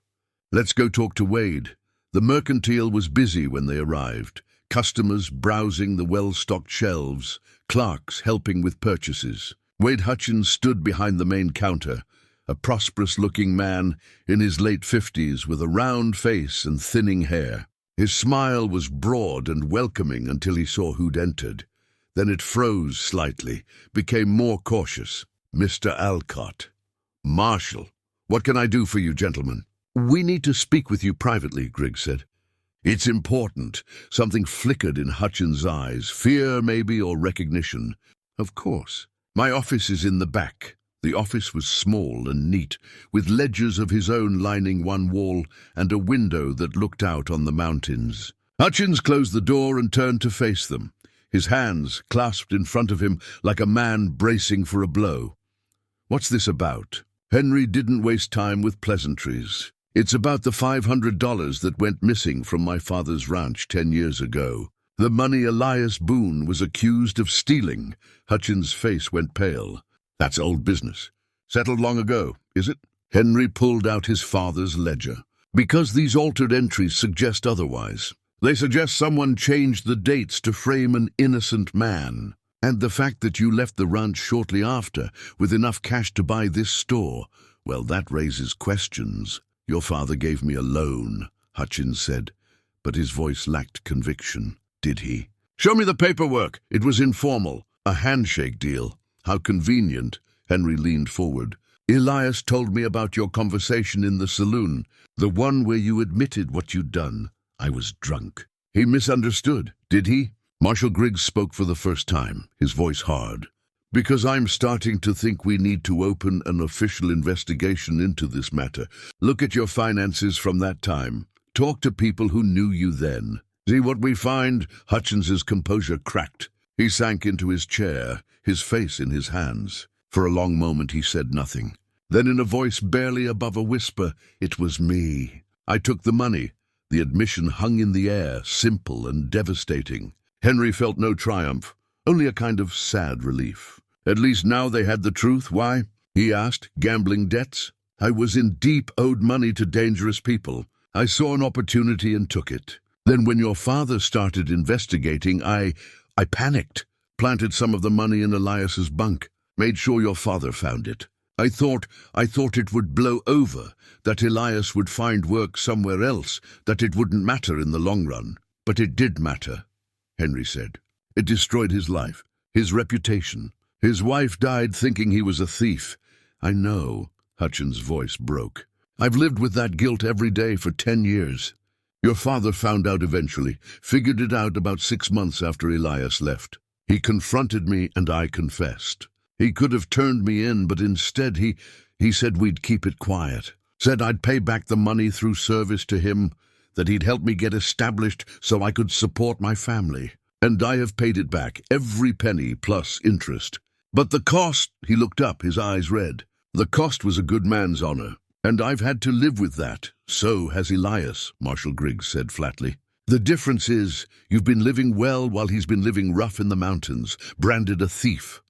Let's go talk to Wade." The mercantile was busy when they arrived, customers browsing the well-stocked shelves, clerks helping with purchases. Wade Hutchins stood behind the main counter, a prosperous-looking man in his late 50s with a round face and thinning hair. His smile was broad and welcoming until he saw who'd entered. Then it froze slightly, became more cautious. "Mr. Alcott." "Marshal, what can I do for you, gentlemen?" "We need to speak with you privately," Griggs said. "It's important." Something flickered in Hutchins' eyes, fear maybe or recognition. "Of course. My office is in the back." The office was small and neat, with ledgers of his own lining one wall and a window that looked out on the mountains. Hutchins closed the door and turned to face them, his hands clasped in front of him like a man bracing for a blow. "What's this about?" Henry didn't waste time with pleasantries. "It's about the $500 that went missing from my father's ranch 10 years ago. The money Elias Boone was accused of stealing." Hutchins' face went pale. "That's old business. Settled long ago, is it?" Henry pulled out his father's ledger. "Because these altered entries suggest otherwise. They suggest someone changed the dates to frame an innocent man. And the fact that you left the ranch shortly after, with enough cash to buy this store, well, that raises questions." "Your father gave me a loan," Hutchins said, but his voice lacked conviction. "Did he?" "Show me the paperwork. It was informal. A handshake deal." "How convenient." Henry leaned forward. "Elias told me about your conversation in the saloon, the one where you admitted what you'd done. I was drunk." "He misunderstood, did he?" Marshal Griggs spoke for the first time, his voice hard. "Because I'm starting to think we need to open an official investigation into this matter. Look at your finances from that time. Talk to people who knew you then. See what we find." Hutchins's composure cracked. He sank into his chair, his face in his hands. For a long moment he said nothing. Then in a voice barely above a whisper, "It was me. I took the money." The admission hung in the air, simple and devastating. Henry felt no triumph, only a kind of sad relief. At least now they had the truth. "Why?" he asked. "Gambling debts?" "I was in deep, owed money to dangerous people. I saw an opportunity and took it. Then when your father started investigating, I panicked, planted some of the money in Elias's bunk, made sure your father found it. I thought it would blow over, that Elias would find work somewhere else, that it wouldn't matter in the long run. But it did matter," Henry said. "It destroyed his life, his reputation. His wife died thinking he was a thief." "I know," Hutchins' voice broke. "I've lived with that guilt every day for 10 years. Your father found out eventually, figured it out about 6 months after Elias left. He confronted me and I confessed. He could have turned me in, but instead he said we'd keep it quiet. Said I'd pay back the money through service to him. that he'd help me get established so I could support my family. And I have paid it back, every penny plus interest. But the cost, he looked up, his eyes red. The cost was a good man's honor, and I've had to live with that. So has Elias, Marshal Griggs said flatly. The difference is, you've been living well while he's been living rough in the mountains, branded a thief.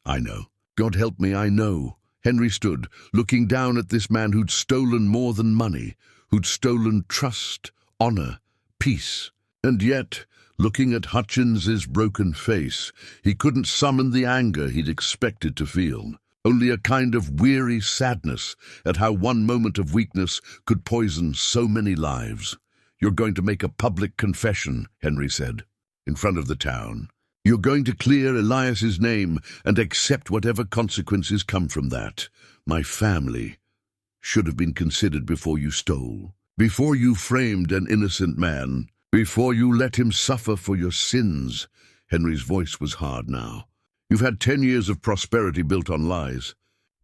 I know. God help me, I know. Henry stood, looking down at this man who'd stolen more than money, who'd stolen trust, honor, peace. And yet, looking at Hutchins's broken face, he couldn't summon the anger he'd expected to feel. Only a kind of weary sadness at how one moment of weakness could poison so many lives. You're going to make a public confession, Henry said, in front of the town. You're going to clear Elias's name and accept whatever consequences come from that. My family should have been considered before you stole, before you framed an innocent man, before you let him suffer for your sins. Henry's voice was hard now. You've had 10 years of prosperity built on lies.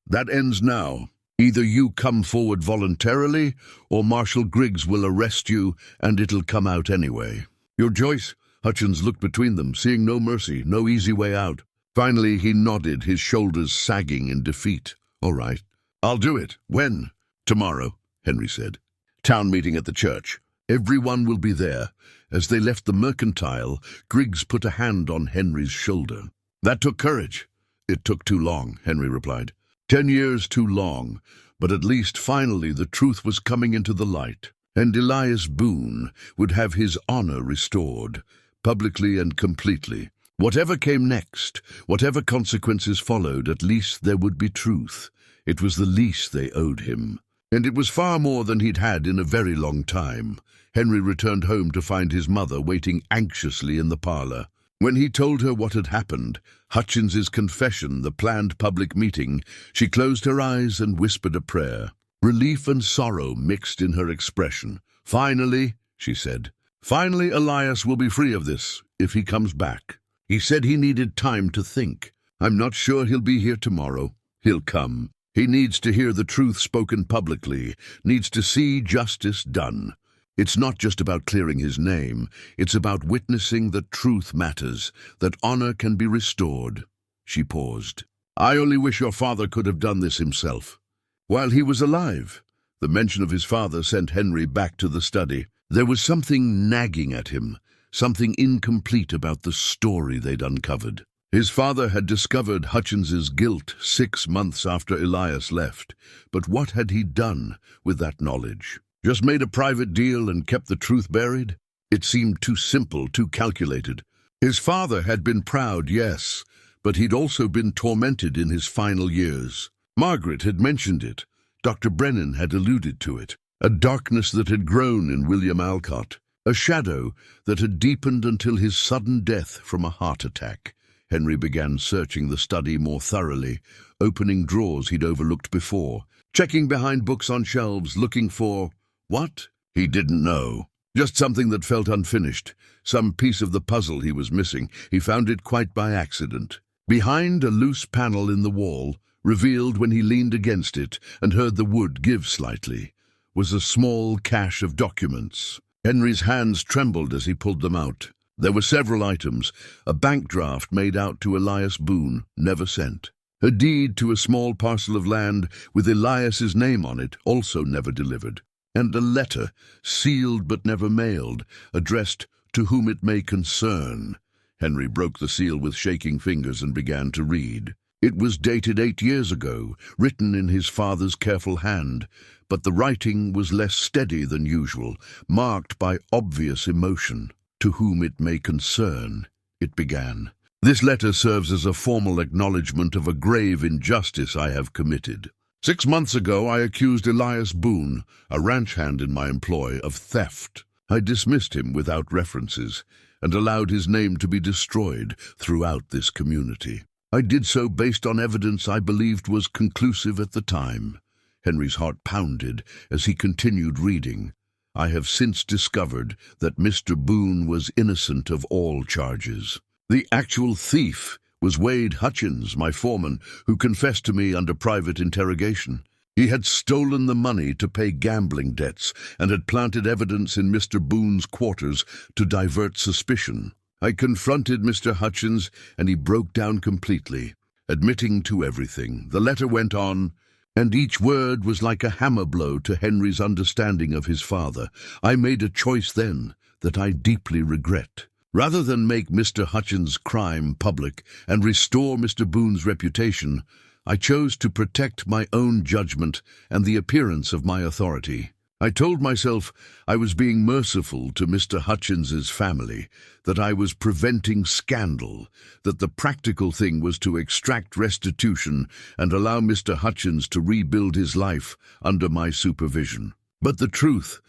That ends now. Either you come forward voluntarily, or Marshal Griggs will arrest you, and it'll come out anyway. Your choice? Hutchins looked between them, seeing no mercy, no easy way out. Finally, he nodded, his shoulders sagging in defeat. All right. I'll do it. When? Tomorrow, Henry said. Town meeting at the church. Everyone will be there. As they left the mercantile, Griggs put a hand on Henry's shoulder. That took courage. It took too long, Henry replied. 10 years too long, but at least finally the truth was coming into the light, and Elias Boone would have his honor restored, publicly and completely. Whatever came next, whatever consequences followed, at least there would be truth. It was the least they owed him. And it was far more than he'd had in a very long time. Henry returned home to find his mother waiting anxiously in the parlor. When he told her what had happened, Hutchins's confession, the planned public meeting, she closed her eyes and whispered a prayer. Relief and sorrow mixed in her expression. Finally, she said, finally Elias will be free of this, if he comes back. He said he needed time to think. I'm not sure he'll be here tomorrow. He'll come. He needs to hear the truth spoken publicly, needs to see justice done. It's not just about clearing his name, it's about witnessing that truth matters, that honor can be restored. She paused. I only wish your father could have done this himself. While he was alive. The mention of his father sent Henry back to the study. There was something nagging at him, something incomplete about the story they'd uncovered. His father had discovered Hutchins's guilt 6 months after Elias left, but what had he done with that knowledge? Just made a private deal and kept the truth buried? It seemed too simple, too calculated. His father had been proud, yes, but he'd also been tormented in his final years. Margaret had mentioned it. Dr. Brennan had alluded to it. A darkness that had grown in William Alcott. A shadow that had deepened until his sudden death from a heart attack. Henry began searching the study more thoroughly, opening drawers he'd overlooked before, checking behind books on shelves, looking for... what? He didn't know. Just something that felt unfinished, some piece of the puzzle he was missing. He found it quite by accident. Behind a loose panel in the wall, revealed when he leaned against it and heard the wood give slightly, was a small cache of documents. Henry's hands trembled as he pulled them out. There were several items, a bank draft made out to Elias Boone, never sent. A deed to a small parcel of land with Elias's name on it, also never delivered. And a letter, sealed but never mailed, addressed to whom it may concern. Henry broke the seal with shaking fingers and began to read. It was dated 8 years ago, written in his father's careful hand, but the writing was less steady than usual, marked by obvious emotion. To whom it may concern, it began. This letter serves as a formal acknowledgement of a grave injustice I have committed. 6 months ago, I accused Elias Boone, a ranch hand in my employ, of theft. I dismissed him without references and allowed his name to be destroyed throughout this community. I did so based on evidence I believed was conclusive at the time. Henry's heart pounded as he continued reading. I have since discovered that Mr. Boone was innocent of all charges. The actual thief was Wade Hutchins, my foreman, who confessed to me under private interrogation. He had stolen the money to pay gambling debts and had planted evidence in Mr. Boone's quarters to divert suspicion. I confronted Mr. Hutchins, and he broke down completely, admitting to everything. The letter went on, and each word was like a hammer blow to Henry's understanding of his father. I made a choice then that I deeply regret. Rather than make Mr. Hutchins' crime public and restore Mr. Boone's reputation, I chose to protect my own judgment and the appearance of my authority. I told myself I was being merciful to Mr. Hutchins's family, that I was preventing scandal, that the practical thing was to extract restitution and allow Mr. Hutchins to rebuild his life under my supervision. But the truth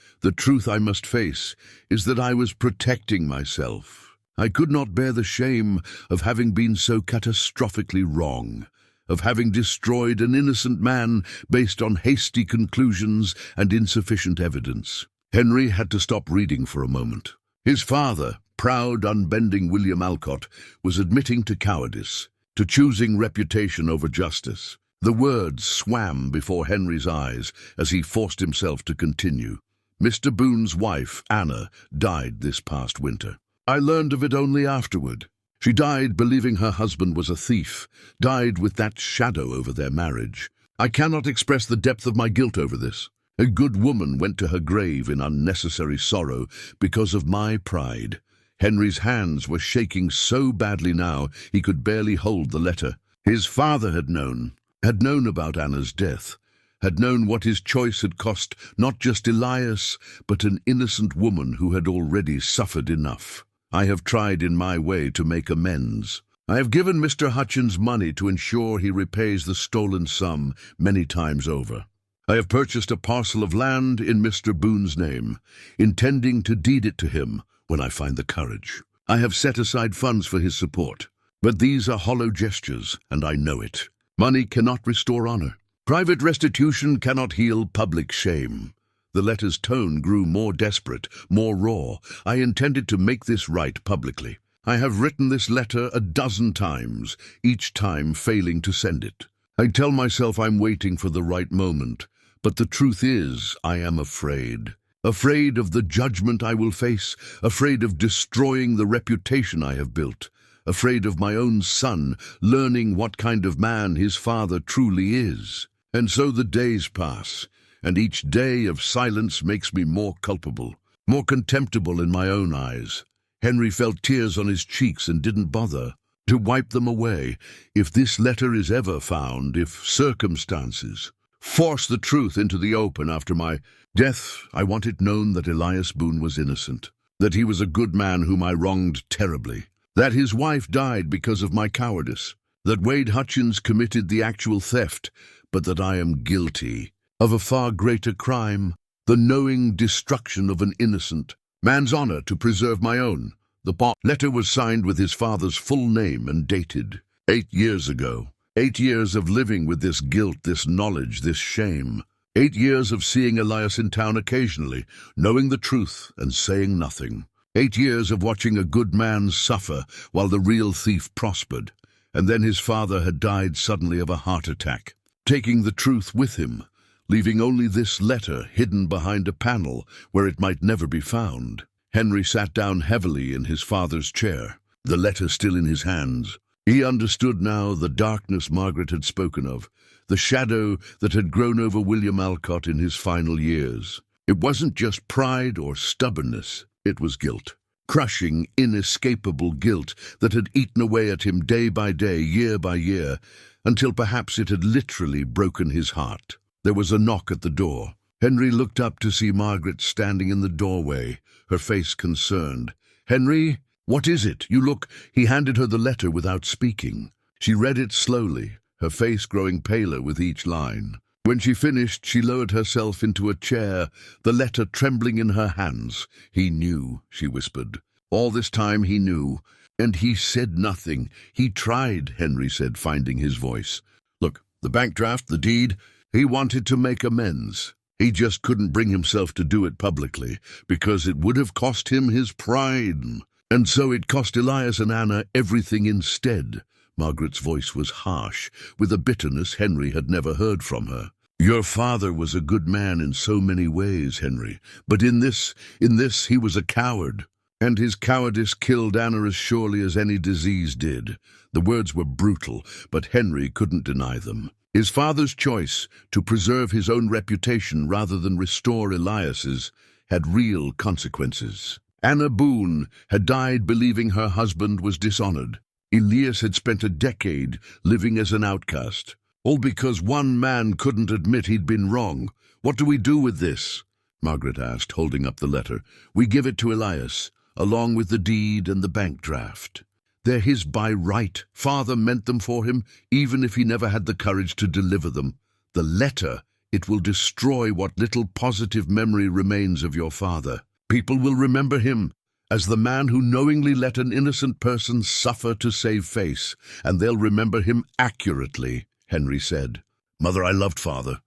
I must face, is that I was protecting myself. I could not bear the shame of having been so catastrophically wrong, of having destroyed an innocent man based on hasty conclusions and insufficient evidence. Henry had to stop reading for a moment. His father, proud, unbending William Alcott, was admitting to cowardice, to choosing reputation over justice. The words swam before Henry's eyes as he forced himself to continue. Mr. Boone's wife, Anna, died this past winter. I learned of it only afterward. She died believing her husband was a thief, died with that shadow over their marriage. I cannot express the depth of my guilt over this. A good woman went to her grave in unnecessary sorrow because of my pride. Henry's hands were shaking so badly now he could barely hold the letter. His father had known about Anna's death, had known what his choice had cost not just Elias, but an innocent woman who had already suffered enough. I have tried in my way to make amends. I have given Mr. Hutchins money to ensure he repays the stolen sum many times over. I have purchased a parcel of land in Mr. Boone's name, intending to deed it to him when I find the courage. I have set aside funds for his support, but these are hollow gestures, and I know it. Money cannot restore honor. Private restitution cannot heal public shame. The letter's tone grew more desperate, more raw. I intended to make this right publicly. I have written this letter a dozen times, each time failing to send it. I tell myself I'm waiting for the right moment, but the truth is I am afraid. Afraid of the judgment I will face, afraid of destroying the reputation I have built, afraid of my own son learning what kind of man his father truly is. And so the days pass, and each day of silence makes me more culpable, more contemptible in my own eyes. Henry felt tears on his cheeks and didn't bother to wipe them away. If this letter is ever found, if circumstances force the truth into the open after my death, I want it known that Elias Boone was innocent, that he was a good man whom I wronged terribly, that his wife died because of my cowardice, that Wade Hutchins committed the actual theft, but that I am guilty of a far greater crime, the knowing destruction of an innocent man's honor to preserve my own. The letter was signed with his father's full name and dated 8 years ago. 8 years of living with this guilt, this knowledge, this shame. 8 years of seeing Elias in town occasionally, knowing the truth and saying nothing. 8 years of watching a good man suffer while the real thief prospered. And then his father had died suddenly of a heart attack, taking the truth with him, leaving only this letter hidden behind a panel where it might never be found. Henry sat down heavily in his father's chair, the letter still in his hands. He understood now the darkness Margaret had spoken of, the shadow that had grown over William Alcott in his final years. It wasn't just pride or stubbornness, it was guilt. Crushing, inescapable guilt that had eaten away at him day by day, year by year, until perhaps it had literally broken his heart. There was a knock at the door. Henry looked up to see Margaret standing in the doorway, her face concerned. "Henry, what is it? You look—" He handed her the letter without speaking. She read it slowly, her face growing paler with each line. When she finished, she lowered herself into a chair, the letter trembling in her hands. "He knew," she whispered. "All this time he knew. And he said nothing. He tried," Henry said, finding his voice. "Look, the bank draft, the deed, he wanted to make amends. He just couldn't bring himself to do it publicly, because it would have cost him his pride. And so it cost Elias and Anna everything instead." Margaret's voice was harsh, with a bitterness Henry had never heard from her. Your father was a good man in so many ways, Henry, but in this he was a coward. And his cowardice killed Anna as surely as any disease did. The words were brutal, but Henry couldn't deny them. His father's choice to preserve his own reputation rather than restore Elias's had real consequences. Anna Boone had died believing her husband was dishonored. Elias had spent a decade living as an outcast, all because one man couldn't admit he'd been wrong. What do we do with this? Margaret asked, holding up the letter. We give it to Elias, along with the deed and the bank draft. They're his by right. Father meant them for him, even if he never had the courage to deliver them. The letter, it will destroy what little positive memory remains of your father. People will remember him as the man who knowingly let an innocent person suffer to save face, and they'll remember him accurately, Henry said. Mother, I loved father.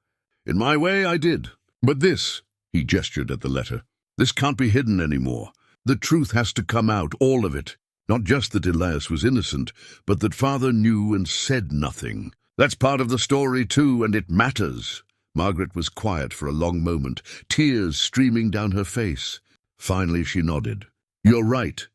In my way, I did. But this, he gestured at the letter, this can't be hidden anymore. The truth has to come out, all of it. Not just that Elias was innocent, but that father knew and said nothing. That's part of the story too, and it matters. Margaret was quiet for a long moment, tears streaming down her face. Finally she nodded. You're right.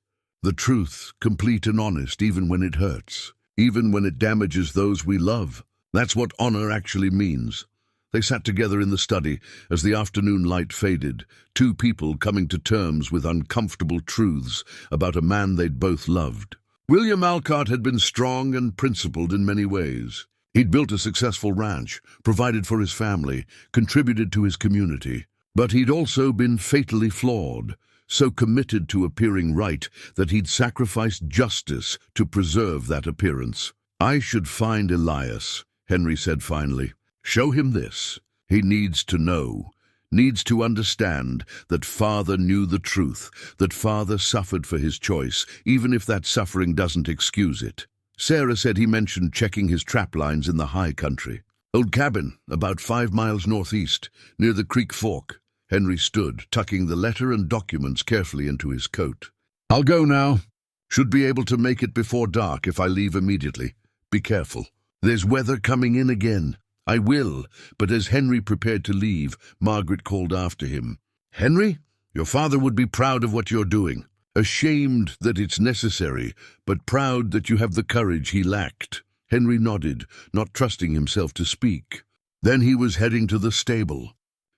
The truth, complete and honest, even when it hurts, even when it damages those we love. That's what honor actually means. They sat together in the study as the afternoon light faded, two people coming to terms with uncomfortable truths about a man they'd both loved. William Alcott had been strong and principled in many ways. He'd built a successful ranch, provided for his family, contributed to his community. But he'd also been fatally flawed, so committed to appearing right that he'd sacrificed justice to preserve that appearance. I should find Elias, Henry said finally. Show him this. He needs to know, needs to understand that father knew the truth, that father suffered for his choice, even if that suffering doesn't excuse it. Sarah said he mentioned checking his trap lines in the high country. Old cabin, about 5 miles northeast, near the creek fork. Henry stood, tucking the letter and documents carefully into his coat. I'll go now. Should be able to make it before dark if I leave immediately. Be careful. There's weather coming in again. I will, but as Henry prepared to leave, Margaret called after him. Henry, your father would be proud of what you're doing. Ashamed that it's necessary, but proud that you have the courage he lacked. Henry nodded, not trusting himself to speak. Then he was heading to the stable.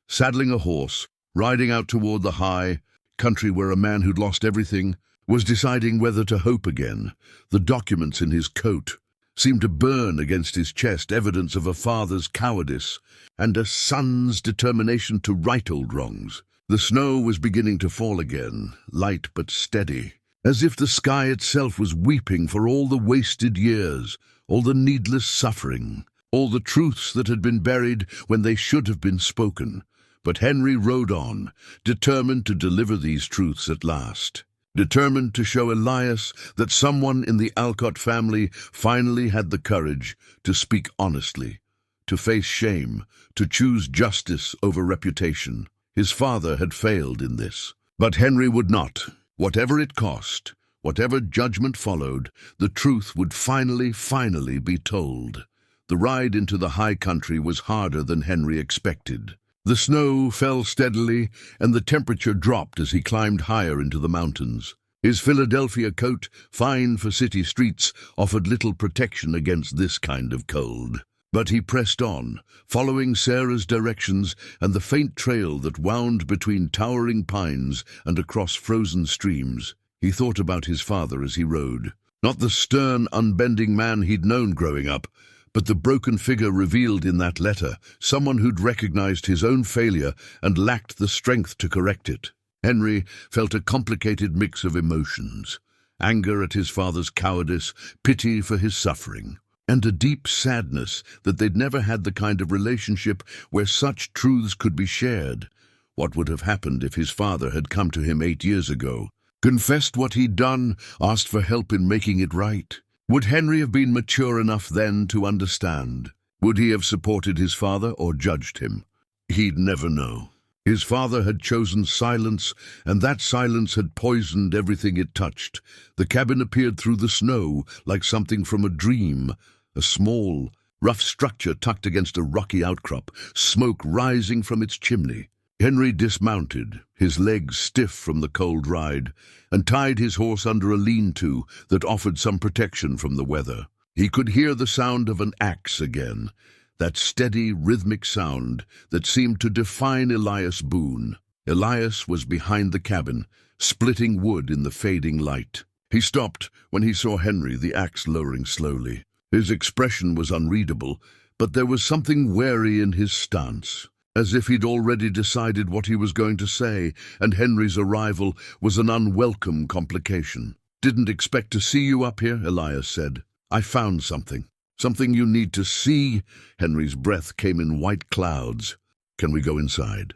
Saddling a horse, riding out toward the high country where a man who'd lost everything was deciding whether to hope again. The documents in his coat seemed to burn against his chest, evidence of a father's cowardice and a son's determination to right old wrongs. The snow was beginning to fall again, light but steady, as if the sky itself was weeping for all the wasted years, all the needless suffering, all the truths that had been buried when they should have been spoken. But Henry rode on, determined to deliver these truths at last. Determined to show Elias that someone in the Alcott family finally had the courage to speak honestly, to face shame, to choose justice over reputation. His father had failed in this. But Henry would not. Whatever it cost, whatever judgment followed, the truth would finally be told. The ride into the high country was harder than Henry expected. The snow fell steadily, and the temperature dropped as he climbed higher into the mountains. His Philadelphia coat, fine for city streets, offered little protection against this kind of cold. But he pressed on, following Sarah's directions and the faint trail that wound between towering pines and across frozen streams. He thought about his father as he rode. Not the stern, unbending man he'd known growing up, but the broken figure revealed in that letter, someone who'd recognized his own failure and lacked the strength to correct it. Henry felt a complicated mix of emotions: anger at his father's cowardice, pity for his suffering, and a deep sadness that they'd never had the kind of relationship where such truths could be shared. What would have happened if his father had come to him 8 years ago, confessed what he'd done, asked for help in making it right? Would Henry have been mature enough then to understand? Would he have supported his father or judged him? He'd never know. His father had chosen silence, and that silence had poisoned everything it touched. The cabin appeared through the snow like something from a dream, a small, rough structure tucked against a rocky outcrop, smoke rising from its chimney. Henry dismounted, his legs stiff from the cold ride, and tied his horse under a lean-to that offered some protection from the weather. He could hear the sound of an axe again, that steady, rhythmic sound that seemed to define Elias Boone. Elias was behind the cabin, splitting wood in the fading light. He stopped when he saw Henry, the axe lowering slowly. His expression was unreadable, but there was something wary in his stance, as if he'd already decided what he was going to say, and Henry's arrival was an unwelcome complication. "Didn't expect to see you up here," Elias said. "I found something. Something you need to see." Henry's breath came in white clouds. "Can we go inside?"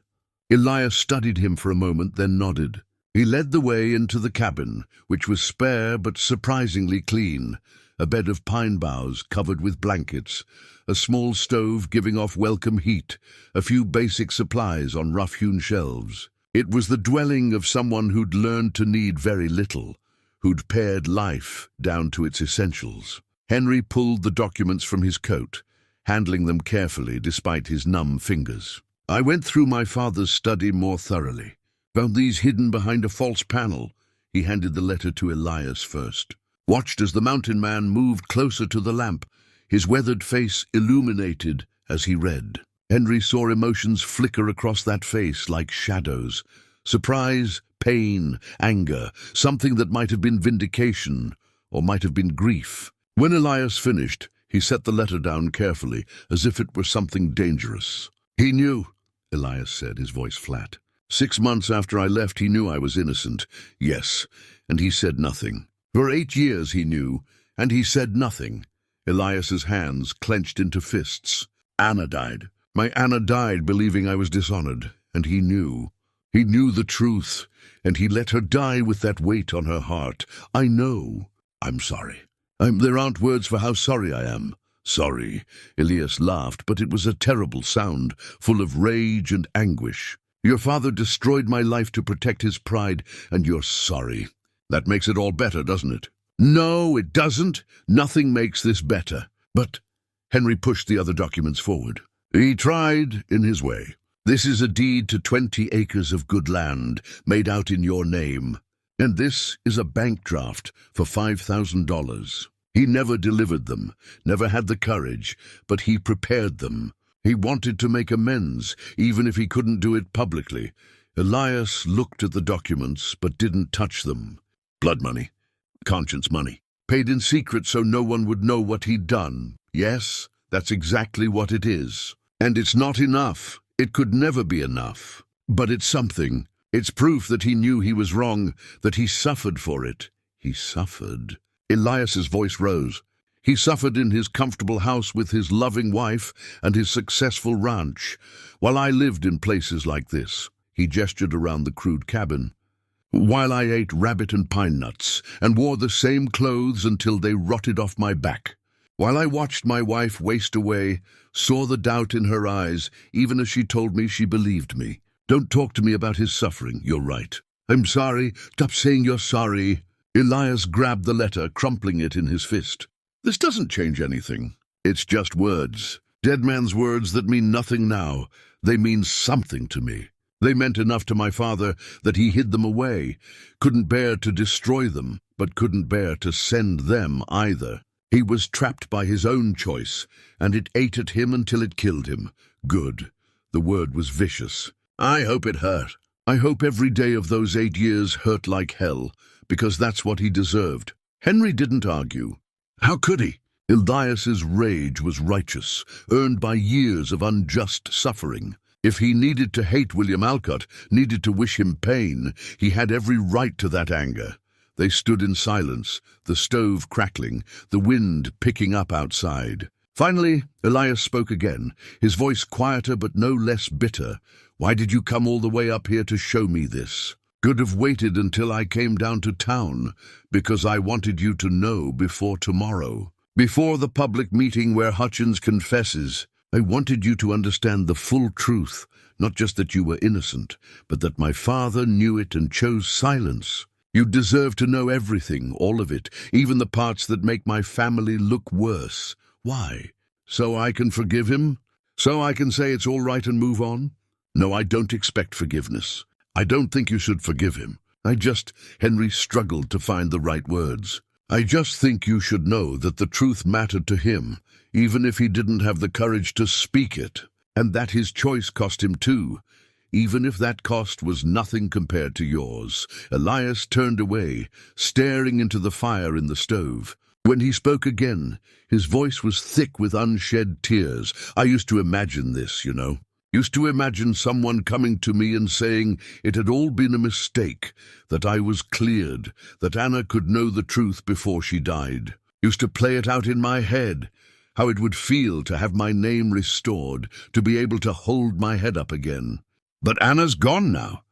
Elias studied him for a moment, then nodded. He led the way into the cabin, which was spare but surprisingly clean. A bed of pine boughs covered with blankets, a small stove giving off welcome heat, a few basic supplies on rough-hewn shelves. It was the dwelling of someone who'd learned to need very little, who'd pared life down to its essentials. Henry pulled the documents from his coat, handling them carefully despite his numb fingers. "I went through my father's study more thoroughly. Found these hidden behind a false panel." He handed the letter to Elias first. Watched as the mountain man moved closer to the lamp, his weathered face illuminated as he read. Henry saw emotions flicker across that face like shadows. Surprise, pain, anger, something that might have been vindication or might have been grief. When Elias finished, he set the letter down carefully, as if it were something dangerous. "He knew," Elias said, his voice flat. "6 months after I left, he knew I was innocent. Yes, and he said nothing. For 8 years he knew, and he said nothing." Elias's hands clenched into fists. "Anna died. My Anna died believing I was dishonored, and he knew. He knew the truth, and he let her die with that weight on her heart. I know. I'm sorry. There aren't words for how sorry I am." "Sorry," Elias laughed, but it was a terrible sound, full of rage and anguish. "Your father destroyed my life to protect his pride, and you're sorry. That makes it all better, doesn't it?" "No, it doesn't. Nothing makes this better." "But—" Henry pushed the other documents forward. "He tried, in his way. This is a deed to 20 acres of good land, made out in your name. And this is a bank draft for $5,000. He never delivered them, never had the courage, but he prepared them. He wanted to make amends, even if he couldn't do it publicly." Elias looked at the documents, but didn't touch them. "Blood money. Conscience money. Paid in secret so no one would know what he'd done. Yes, that's exactly what it is. And it's not enough. It could never be enough. But it's something. It's proof that he knew he was wrong, that he suffered for it." "He suffered?" Elias's voice rose. "He suffered in his comfortable house with his loving wife and his successful ranch, while I lived in places like this." He gestured around the crude cabin. "While I ate rabbit and pine nuts and wore the same clothes until they rotted off my back. While I watched my wife waste away, saw the doubt in her eyes, even as she told me she believed me. Don't talk to me about his suffering. You're right. I'm sorry. Stop saying you're sorry." Elias grabbed the letter, crumpling it in his fist. "This doesn't change anything. It's just words. Dead man's words that mean nothing now. They mean something to me. They meant enough to my father that he hid them away. Couldn't bear to destroy them, but couldn't bear to send them either. He was trapped by his own choice, and it ate at him until it killed him. Good. The word was vicious. I hope it hurt. I hope every day of those 8 years hurt like hell, because that's what he deserved." Henry didn't argue. How could he? Elias's rage was righteous, earned by years of unjust suffering. If he needed to hate William Alcott, needed to wish him pain, he had every right to that anger. They stood in silence, the stove crackling, the wind picking up outside. Finally, Elias spoke again, his voice quieter but no less bitter. "Why did you come all the way up here to show me this?" "Could have waited until I came down to town, because I wanted you to know before tomorrow. Before the public meeting where Hutchins confesses. I wanted you to understand the full truth, not just that you were innocent, but that my father knew it and chose silence. You deserve to know everything, all of it, even the parts that make my family look worse. Why? So I can forgive him? So I can say it's all right and move on? No, I don't expect forgiveness. I don't think you should forgive him. Henry struggled to find the right words. I just think you should know that the truth mattered to him, even if he didn't have the courage to speak it, and that his choice cost him too, even if that cost was nothing compared to yours. Elias turned away, staring into the fire in the stove. When he spoke again, his voice was thick with unshed tears. I used to imagine this, you know. Used to imagine someone coming to me and saying it had all been a mistake, that I was cleared, that Anna could know the truth before she died. Used to play it out in my head, how it would feel to have my name restored, to be able to hold my head up again. But Anna's gone now.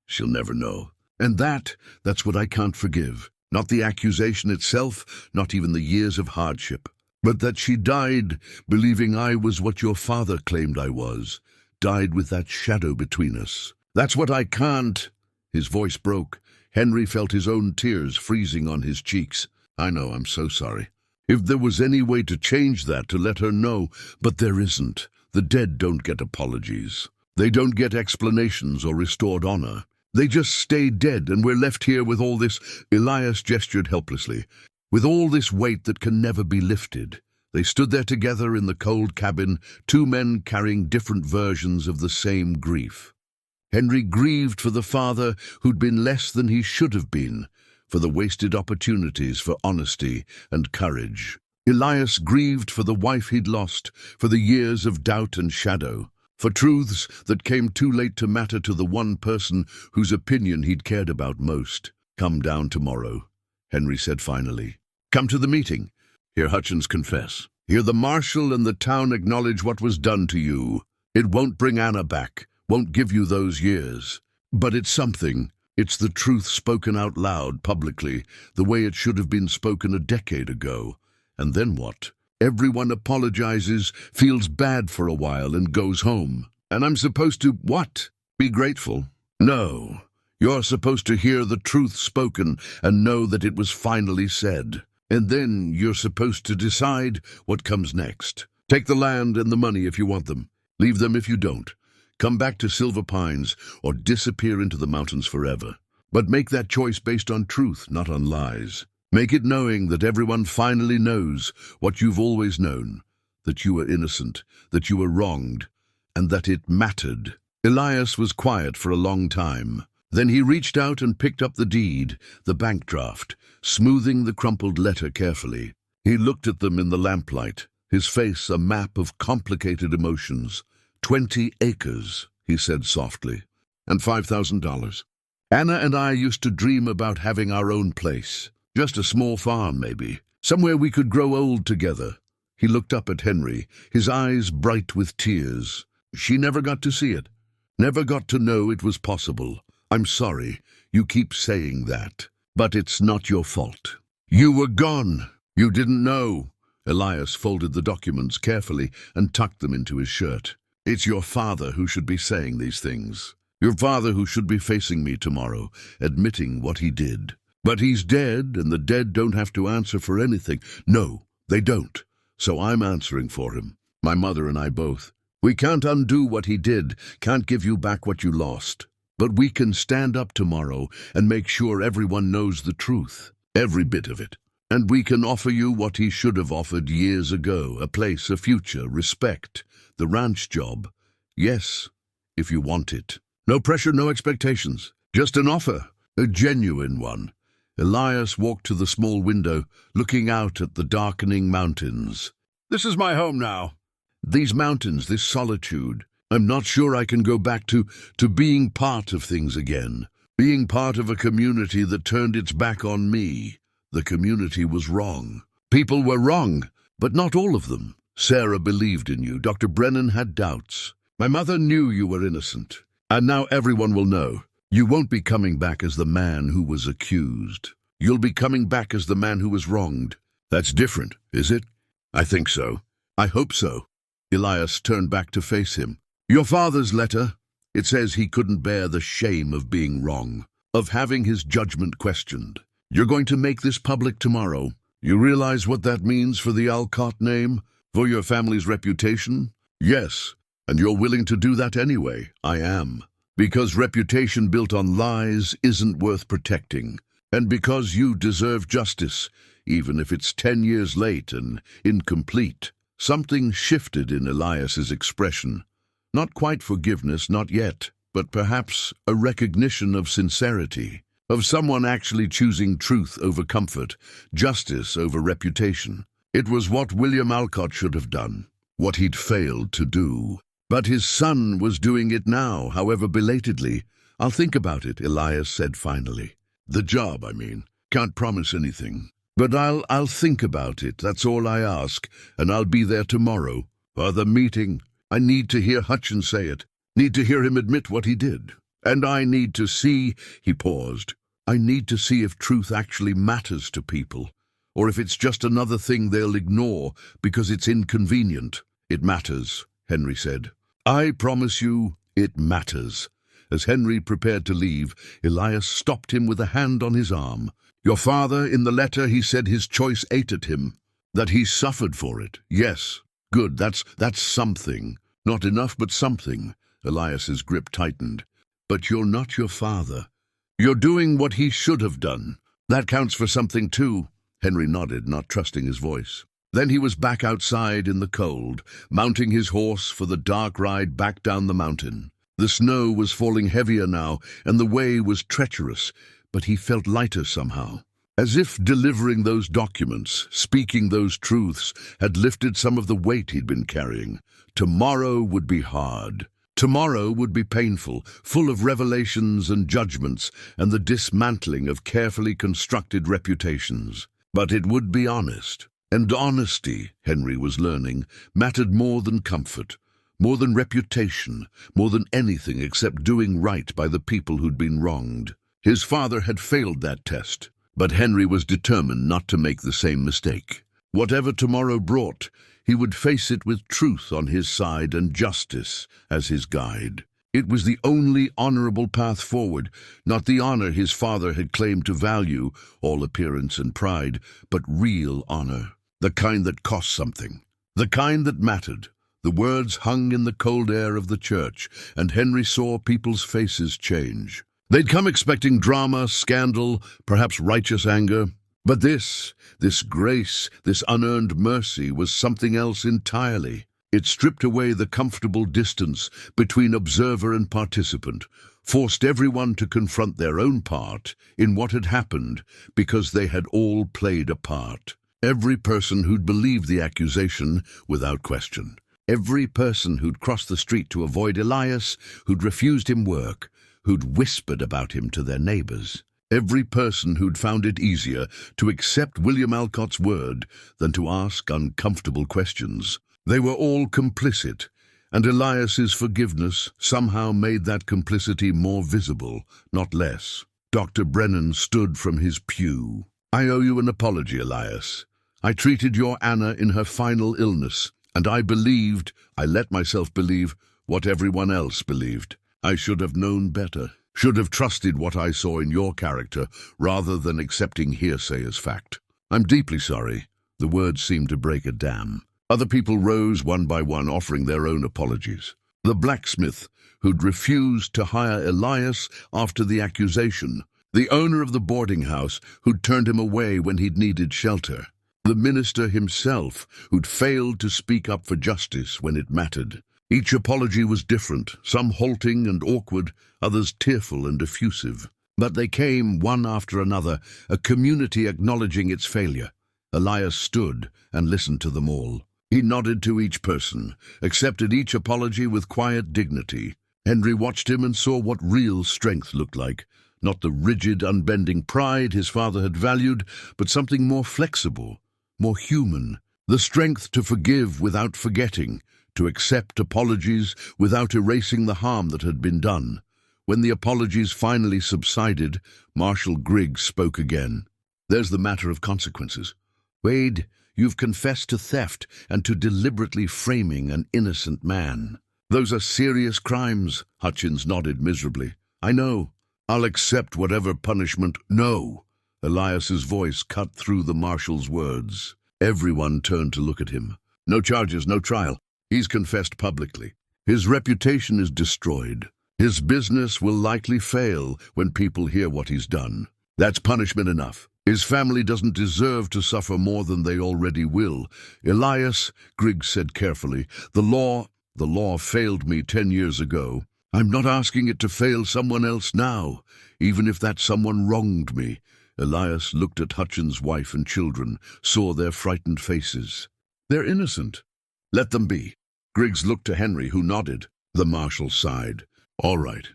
She'll never know. And that's what I can't forgive. Not the accusation itself, not even the years of hardship, but that she died believing I was what your father claimed I was. Died with that shadow between us. That's what I can't. His voice broke. Henry felt his own tears freezing on his cheeks. I know, I'm so sorry. If there was any way to change that, to let her know, but there isn't. The dead don't get apologies. They don't get explanations or restored honor. They just stay dead, and we're left here with all this. Elias gestured helplessly. With all this weight that can never be lifted. They stood there together in the cold cabin, two men carrying different versions of the same grief. Henry grieved for the father who'd been less than he should have been, for the wasted opportunities for honesty and courage. Elias grieved for the wife he'd lost, for the years of doubt and shadow, for truths that came too late to matter to the one person whose opinion he'd cared about most. Come down tomorrow, Henry said finally. Come to the meeting. Hear Hutchins confess. Hear the marshal and the town acknowledge what was done to you. It won't bring Anna back, won't give you those years. But it's something. It's the truth spoken out loud, publicly, the way it should have been spoken a decade ago. And then what? Everyone apologizes, feels bad for a while, and goes home. And I'm supposed to, what? Be grateful? No. You're supposed to hear the truth spoken and know that it was finally said. And then you're supposed to decide what comes next. Take the land and the money if you want them. Leave them if you don't. Come back to Silver Pines or disappear into the mountains forever. But make that choice based on truth, not on lies. Make it knowing that everyone finally knows what you've always known, that you were innocent, that you were wronged, and that it mattered. Elias was quiet for a long time. Then he reached out and picked up the deed, the bank draft, smoothing the crumpled letter carefully. He looked at them in the lamplight, his face a map of complicated emotions. 20 acres, he said softly, and $5,000. Anna and I used to dream about having our own place. Just a small farm, maybe. Somewhere we could grow old together. He looked up at Henry, his eyes bright with tears. She never got to see it. Never got to know it was possible. I'm sorry, you keep saying that, but it's not your fault. You were gone. You didn't know. Elias folded the documents carefully and tucked them into his shirt. It's your father who should be saying these things. Your father who should be facing me tomorrow, admitting what he did. But he's dead, and the dead don't have to answer for anything. No, they don't. So I'm answering for him. My mother and I both. We can't undo what he did, can't give you back what you lost. But we can stand up tomorrow and make sure everyone knows the truth, every bit of it. And we can offer you what he should have offered years ago, a place, a future, respect, the ranch job. Yes, if you want it. No pressure, no expectations. Just an offer, a genuine one. Elias walked to the small window, looking out at the darkening mountains. This is my home now. These mountains, this solitude. I'm not sure I can go back to being part of things again. Being part of a community that turned its back on me. The community was wrong. People were wrong, but not all of them. Sarah believed in you. Dr. Brennan had doubts. My mother knew you were innocent. And now everyone will know. You won't be coming back as the man who was accused. You'll be coming back as the man who was wronged. That's different, is it? I think so. I hope so. Elias turned back to face him. Your father's letter, it says he couldn't bear the shame of being wrong, of having his judgment questioned. You're going to make this public tomorrow. You realize what that means for the Alcott name? For your family's reputation? Yes. And you're willing to do that anyway? I am. Because reputation built on lies isn't worth protecting. And because you deserve justice, even if it's 10 years late and incomplete. Something shifted in Elias's expression. Not quite forgiveness, not yet, but perhaps a recognition of sincerity, of someone actually choosing truth over comfort, justice over reputation. It was what William Alcott should have done, what he'd failed to do. But his son was doing it now, however belatedly. I'll think about it, Elias said finally. The job, I mean. Can't promise anything. But I'll think about it, that's all I ask, and I'll be there tomorrow. For the meeting. I need to hear Hutchins say it. Need to hear him admit what he did. And I need to see, he paused, I need to see if truth actually matters to people, or if it's just another thing they'll ignore because it's inconvenient. It matters, Henry said. I promise you, it matters. As Henry prepared to leave, Elias stopped him with a hand on his arm. Your father, in the letter, he said his choice ate at him, that he suffered for it. Yes, good, that's something. Not enough, but something. Elias's grip tightened. But you're not your father. You're doing what he should have done. That counts for something too. Henry nodded, not trusting his voice. Then he was back outside in the cold, mounting his horse for the dark ride back down the mountain. The snow was falling heavier now, and the way was treacherous, but he felt lighter somehow. As if delivering those documents, speaking those truths, had lifted some of the weight he'd been carrying. Tomorrow would be hard. Tomorrow would be painful, full of revelations and judgments, and the dismantling of carefully constructed reputations. But it would be honest. And honesty, Henry was learning, mattered more than comfort, more than reputation, more than anything except doing right by the people who'd been wronged. His father had failed that test, but Henry was determined not to make the same mistake. Whatever tomorrow brought, he would face it with truth on his side and justice as his guide. It was the only honorable path forward, not the honor his father had claimed to value, all appearance and pride, but real honor, the kind that cost something, the kind that mattered. The words hung in the cold air of the church, and Henry saw people's faces change. They'd come expecting drama, scandal, perhaps righteous anger. But this grace, this unearned mercy was something else entirely. It stripped away the comfortable distance between observer and participant, forced everyone to confront their own part in what had happened because they had all played a part. Every person who'd believed the accusation without question. Every person who'd crossed the street to avoid Elias, who'd refused him work, who'd whispered about him to their neighbors. Every person who'd found it easier to accept William Alcott's word than to ask uncomfortable questions. They were all complicit, and Elias's forgiveness somehow made that complicity more visible, not less. Dr. Brennan stood from his pew. I owe you an apology, Elias. I treated your Anna in her final illness, and I let myself believe what everyone else believed. I should have known better, should have trusted what I saw in your character rather than accepting hearsay as fact. I'm deeply sorry. The words seemed to break a dam. Other people rose one by one, offering their own apologies. The blacksmith who'd refused to hire Elias after the accusation. The owner of the boarding house who'd turned him away when he'd needed shelter. The minister himself who'd failed to speak up for justice when it mattered. Each apology was different, some halting and awkward, others tearful and effusive. But they came one after another, a community acknowledging its failure. Elias stood and listened to them all. He nodded to each person, accepted each apology with quiet dignity. Henry watched him and saw what real strength looked like. Not the rigid, unbending pride his father had valued, but something more flexible, more human. The strength to forgive without forgetting, to accept apologies without erasing the harm that had been done. When the apologies finally subsided, Marshal Griggs spoke again. There's the matter of consequences. Wade, you've confessed to theft and to deliberately framing an innocent man. Those are serious crimes, Hutchins nodded miserably. I know. I'll accept whatever punishment. No. Elias's voice cut through the marshal's words. Everyone turned to look at him. No charges, no trial. He's confessed publicly. His reputation is destroyed. His business will likely fail when people hear what he's done. That's punishment enough. His family doesn't deserve to suffer more than they already will. Elias, Griggs said carefully, the law failed me 10 years ago. I'm not asking it to fail someone else now, even if that someone wronged me. Elias looked at Hutchins' wife and children, saw their frightened faces. They're innocent. Let them be. Griggs looked to Henry, who nodded. The marshal sighed. All right.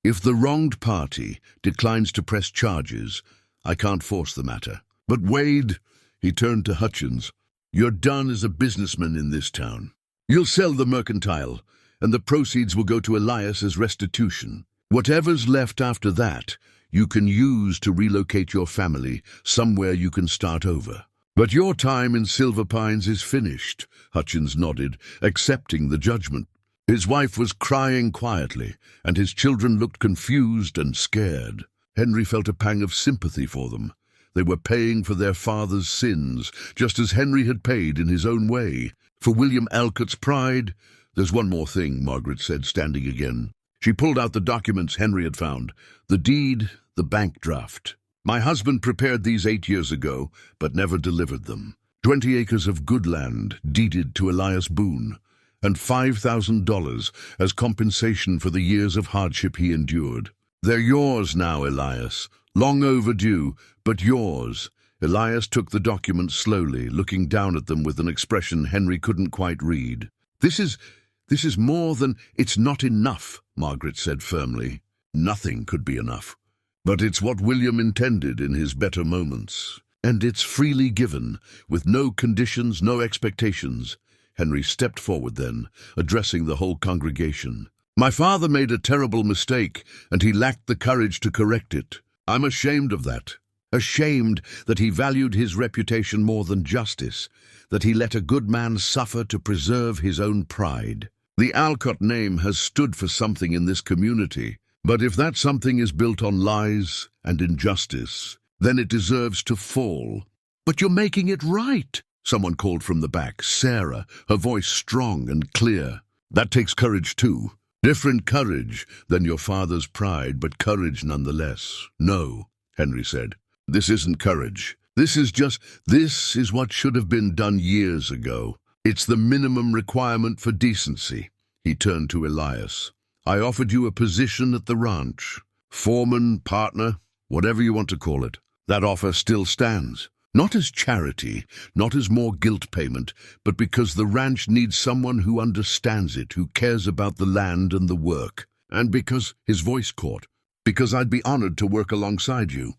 If the wronged party declines to press charges, I can't force the matter. But Wade, he turned to Hutchins, you're done as a businessman in this town. You'll sell the mercantile, and the proceeds will go to Elias as restitution. Whatever's left after that, you can use to relocate your family somewhere you can start over. But your time in Silver Pines is finished, Hutchins nodded, accepting the judgment. His wife was crying quietly, and his children looked confused and scared. Henry felt a pang of sympathy for them. They were paying for their father's sins, just as Henry had paid in his own way. For William Alcott's pride, there's one more thing, Margaret said, standing again. She pulled out the documents Henry had found. The deed, the bank draft. My husband prepared these 8 years ago, but never delivered them. 20 acres of good land deeded to Elias Boone, and $5,000 as compensation for the years of hardship he endured. They're yours now, Elias. Long overdue, but yours. Elias took the documents slowly, looking down at them with an expression Henry couldn't quite read. This is more than... It's not enough, Margaret said firmly. Nothing could be enough. But it's what William intended in his better moments. And it's freely given, with no conditions, no expectations. Henry stepped forward then, addressing the whole congregation. My father made a terrible mistake, and he lacked the courage to correct it. I'm ashamed of that. Ashamed that he valued his reputation more than justice, that he let a good man suffer to preserve his own pride. The Alcott name has stood for something in this community, but if that something is built on lies and injustice, then it deserves to fall. But you're making it right, someone called from the back, Sarah, her voice strong and clear. That takes courage too. Different courage than your father's pride, but courage nonetheless. No, Henry said. This isn't courage. This is what should have been done years ago. It's the minimum requirement for decency. He turned to Elias. I offered you a position at the ranch. Foreman, partner, whatever you want to call it. That offer still stands. Not as charity, not as more guilt payment, but because the ranch needs someone who understands it, who cares about the land and the work. And because, his voice caught, because I'd be honored to work alongside you.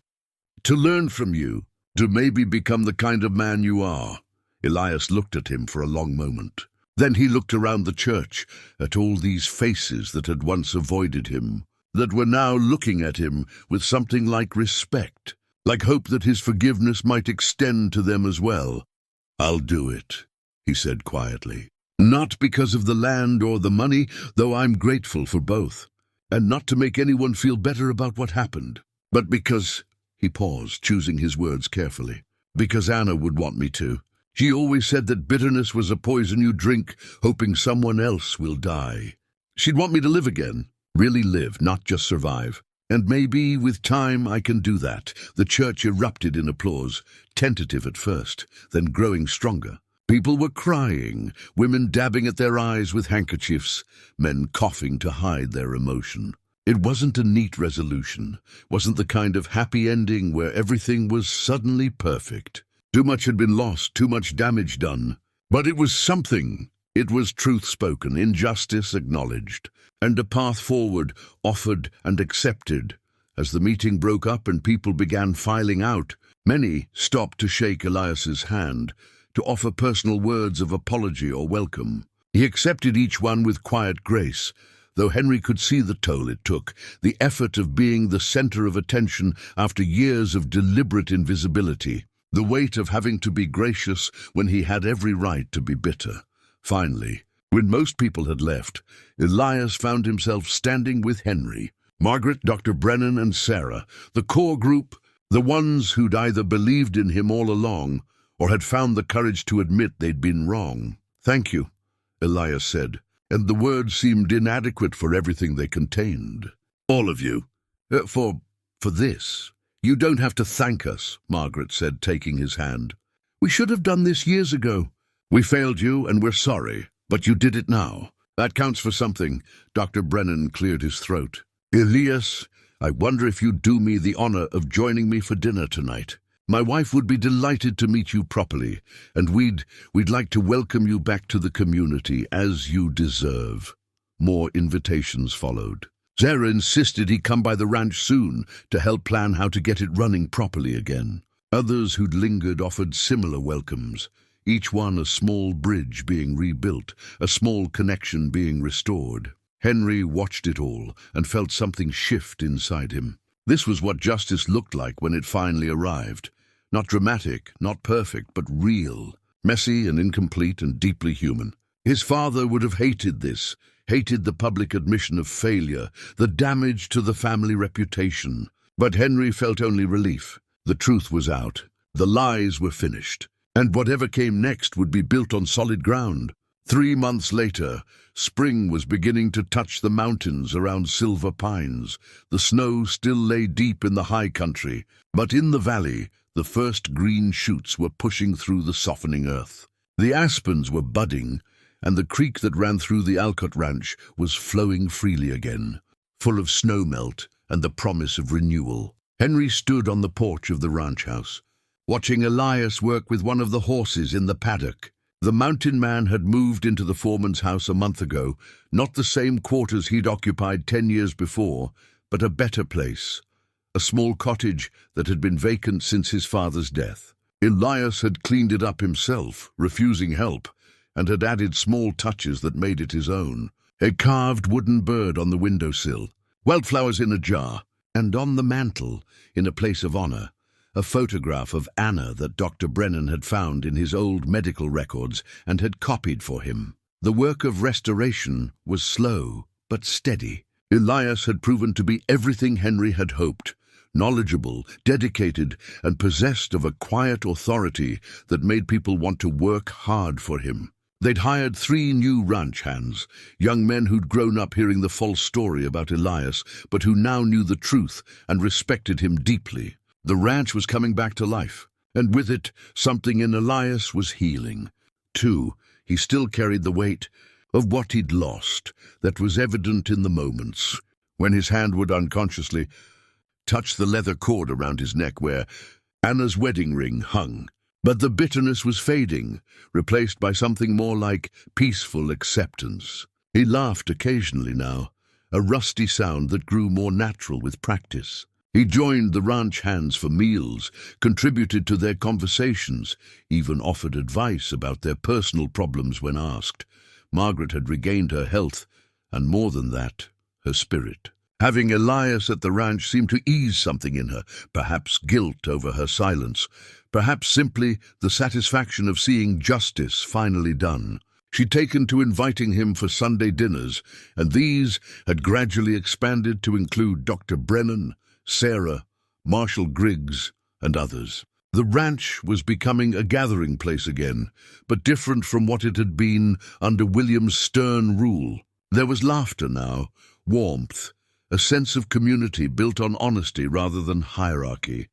To learn from you, to maybe become the kind of man you are. Elias looked at him for a long moment. Then he looked around the church, at all these faces that had once avoided him, that were now looking at him with something like respect, like hope that his forgiveness might extend to them as well. I'll do it, he said quietly. Not because of the land or the money, though I'm grateful for both, and not to make anyone feel better about what happened, but because... He paused, choosing his words carefully. Because Anna would want me to. She always said that bitterness was a poison you drink, hoping someone else will die. She'd want me to live again. Really live, not just survive. And maybe, with time, I can do that. The church erupted in applause, tentative at first, then growing stronger. People were crying, women dabbing at their eyes with handkerchiefs, men coughing to hide their emotion. It wasn't a neat resolution, wasn't the kind of happy ending where everything was suddenly perfect. Too much had been lost, too much damage done. But it was something. It was truth spoken, injustice acknowledged, and a path forward offered and accepted. As the meeting broke up and people began filing out, many stopped to shake Elias's hand, to offer personal words of apology or welcome. He accepted each one with quiet grace, though Henry could see the toll it took, the effort of being the center of attention after years of deliberate invisibility, the weight of having to be gracious when he had every right to be bitter. Finally, when most people had left, Elias found himself standing with Henry, Margaret, Dr. Brennan, and Sarah, the core group, the ones who'd either believed in him all along or had found the courage to admit they'd been wrong. "Thank you," Elias said, and the words seemed inadequate for everything they contained. "All of you. For this. You don't have to thank us," Margaret said, taking his hand. "We should have done this years ago. We failed you, and we're sorry, but you did it now. That counts for something." Dr. Brennan cleared his throat. "Elias, I wonder if you'd do me the honor of joining me for dinner tonight. My wife would be delighted to meet you properly, and we'd like to welcome you back to the community as you deserve." More invitations followed. Zara insisted he come by the ranch soon to help plan how to get it running properly again. Others who'd lingered offered similar welcomes, each one a small bridge being rebuilt, a small connection being restored. Henry watched it all and felt something shift inside him. This was what justice looked like when it finally arrived. Not dramatic, not perfect, but real. Messy and incomplete and deeply human. His father would have hated this, hated the public admission of failure, the damage to the family reputation. But Henry felt only relief. The truth was out. The lies were finished. And whatever came next would be built on solid ground. 3 months later, spring was beginning to touch the mountains around Silver Pines. The snow still lay deep in the high country, but in the valley, the first green shoots were pushing through the softening earth. The aspens were budding, and the creek that ran through the Alcott ranch was flowing freely again, full of snowmelt and the promise of renewal. Henry stood on the porch of the ranch house, watching Elias work with one of the horses in the paddock. The mountain man had moved into the foreman's house a month ago, not the same quarters he'd occupied 10 years before, but a better place, a small cottage that had been vacant since his father's death. Elias had cleaned it up himself, refusing help, and had added small touches that made it his own. A carved wooden bird on the windowsill, wildflowers in a jar, and on the mantel, in a place of honor, a photograph of Anna that Dr. Brennan had found in his old medical records and had copied for him. The work of restoration was slow but steady. Elias had proven to be everything Henry had hoped, knowledgeable, dedicated, and possessed of a quiet authority that made people want to work hard for him. They'd hired 3 new ranch hands, young men who'd grown up hearing the false story about Elias, but who now knew the truth and respected him deeply. The ranch was coming back to life, and with it, something in Elias was healing. Too, he still carried the weight of what he'd lost, that was evident in the moments, when his hand would unconsciously touch the leather cord around his neck where Anna's wedding ring hung. But the bitterness was fading, replaced by something more like peaceful acceptance. He laughed occasionally now, a rusty sound that grew more natural with practice. He joined the ranch hands for meals, contributed to their conversations, even offered advice about their personal problems when asked. Margaret had regained her health, and more than that, her spirit. Having Elias at the ranch seemed to ease something in her, perhaps guilt over her silence, perhaps simply the satisfaction of seeing justice finally done. She'd taken to inviting him for Sunday dinners, and these had gradually expanded to include Dr. Brennan, Sarah, Marshall Griggs, and others. The ranch was becoming a gathering place again, but different from what it had been under William's stern rule. There was laughter now, warmth, a sense of community built on honesty rather than hierarchy.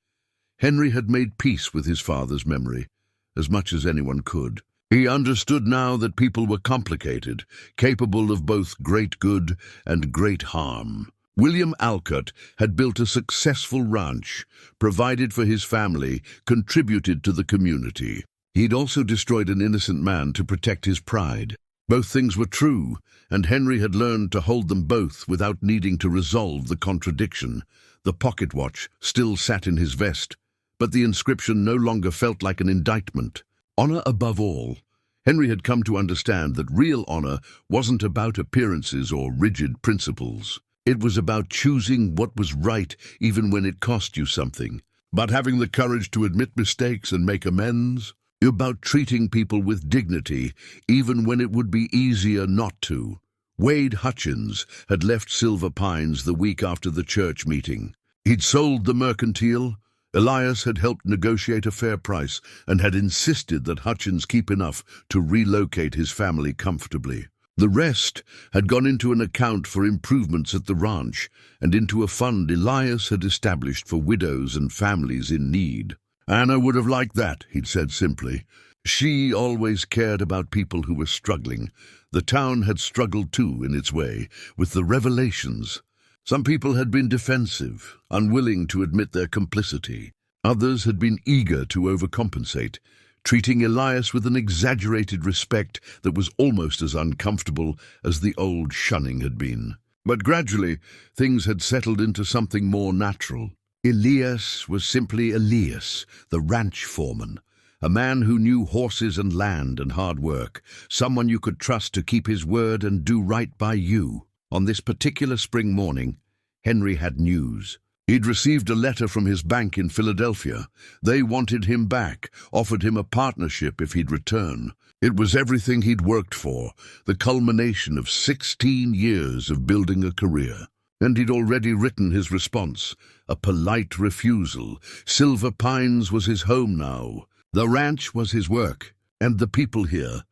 Henry had made peace with his father's memory, as much as anyone could. He understood now that people were complicated, capable of both great good and great harm. William Alcott had built a successful ranch, provided for his family, contributed to the community. He'd also destroyed an innocent man to protect his pride. Both things were true, and Henry had learned to hold them both without needing to resolve the contradiction. The pocket watch still sat in his vest, but the inscription no longer felt like an indictment. Honor above all. Henry had come to understand that real honor wasn't about appearances or rigid principles. It was about choosing what was right even when it cost you something, about having the courage to admit mistakes and make amends, about treating people with dignity even when it would be easier not to. Wade Hutchins had left Silver Pines the week after the church meeting. He'd sold the mercantile, Elias had helped negotiate a fair price and had insisted that Hutchins keep enough to relocate his family comfortably. The rest had gone into an account for improvements at the ranch and into a fund Elias had established for widows and families in need. "Anna would have liked that," he'd said simply. She always cared about people who were struggling. The town had struggled too, in its way, with the revelations. Some people had been defensive, unwilling to admit their complicity. Others had been eager to overcompensate, treating Elias with an exaggerated respect that was almost as uncomfortable as the old shunning had been. But gradually, things had settled into something more natural. Elias was simply Elias, the ranch foreman, a man who knew horses and land and hard work, someone you could trust to keep his word and do right by you. On this particular spring morning, Henry had news. He'd received a letter from his bank in Philadelphia. They wanted him back, offered him a partnership if he'd return. It was everything he'd worked for, the culmination of 16 years of building a career. And he'd already written his response, a polite refusal. Silver Pines was his home now. The ranch was his work, and the people here.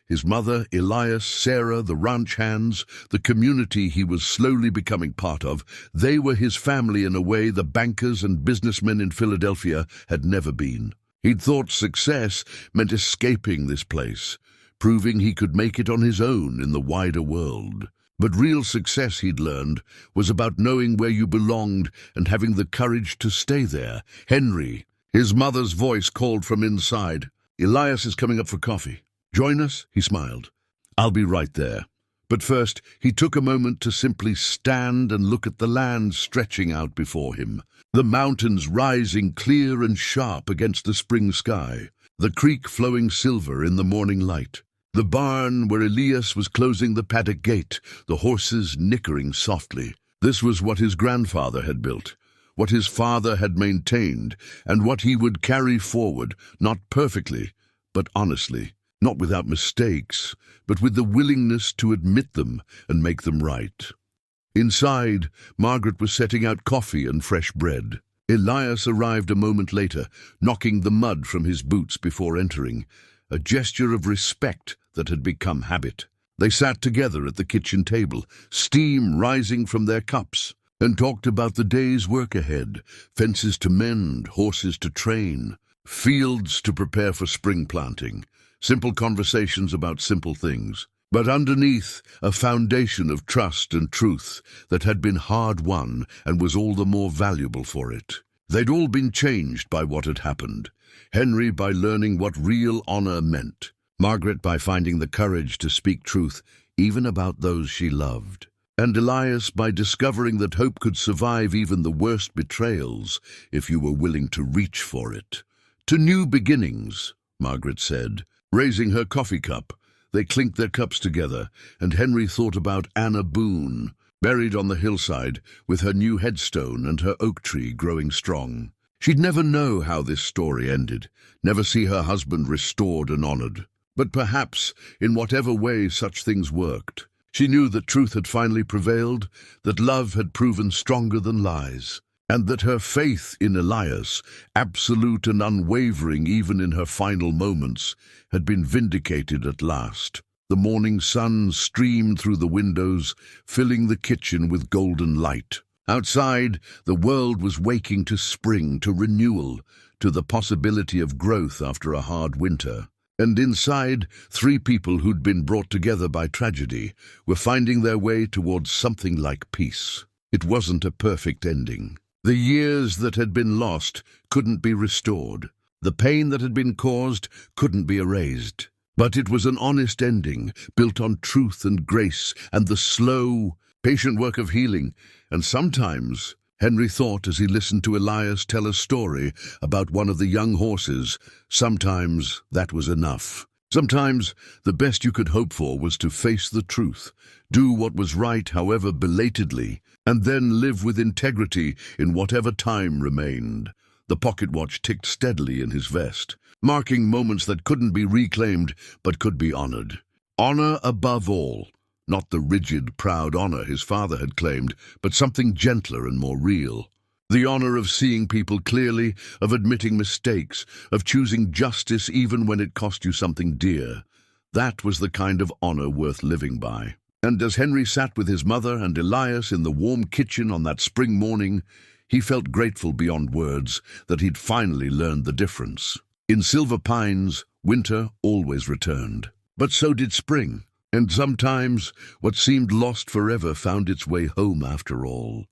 His mother, Elias, Sarah, the ranch hands, the community he was slowly becoming part of, they were his family in a way the bankers and businessmen in Philadelphia had never been. He'd thought success meant escaping this place, proving he could make it on his own in the wider world. But real success, he'd learned, was about knowing where you belonged and having the courage to stay there. "Henry," his mother's voice called from inside. "Elias is coming up for coffee. Join us?" He smiled. "I'll be right there." But first, he took a moment to simply stand and look at the land stretching out before him. The mountains rising clear and sharp against the spring sky. The creek flowing silver in the morning light. The barn where Elias was closing the paddock gate, the horses nickering softly. This was what his grandfather had built, what his father had maintained, and what he would carry forward, not perfectly, but honestly. Not without mistakes, but with the willingness to admit them and make them right. Inside, Margaret was setting out coffee and fresh bread. Elias arrived a moment later, knocking the mud from his boots before entering, a gesture of respect that had become habit. They sat together at the kitchen table, steam rising from their cups, and talked about the day's work ahead, fences to mend, horses to train, fields to prepare for spring planting. Simple conversations about simple things, but underneath a foundation of trust and truth that had been hard-won and was all the more valuable for it. They'd all been changed by what had happened. Henry by learning what real honor meant. Margaret by finding the courage to speak truth even about those she loved. And Elias by discovering that hope could survive even the worst betrayals if you were willing to reach for it. "To new beginnings," Margaret said, raising her coffee cup. They clinked their cups together, and Henry thought about Anna Boone, buried on the hillside, with her new headstone and her oak tree growing strong. She'd never know how this story ended, never see her husband restored and honored. But perhaps, in whatever way such things worked, she knew that truth had finally prevailed, that love had proven stronger than lies, and that her faith in Elias, absolute and unwavering even in her final moments, had been vindicated at last. The morning sun streamed through the windows, filling the kitchen with golden light. Outside, the world was waking to spring, to renewal, to the possibility of growth after a hard winter. And inside, three people who'd been brought together by tragedy were finding their way towards something like peace. It wasn't a perfect ending. The years that had been lost couldn't be restored. The pain that had been caused couldn't be erased. But it was an honest ending, built on truth and grace and the slow, patient work of healing. And sometimes, Henry thought as he listened to Elias tell a story about one of the young horses, sometimes that was enough. Sometimes the best you could hope for was to face the truth, do what was right however belatedly, and then live with integrity in whatever time remained. The pocket watch ticked steadily in his vest, marking moments that couldn't be reclaimed but could be honored. Honor above all. Not the rigid, proud honor his father had claimed, but something gentler and more real. The honor of seeing people clearly, of admitting mistakes, of choosing justice even when it cost you something dear. That was the kind of honor worth living by. And as Henry sat with his mother and Elias in the warm kitchen on that spring morning, he felt grateful beyond words that he'd finally learned the difference. In Silver Pines, winter always returned. But so did spring. And sometimes what seemed lost forever found its way home after all.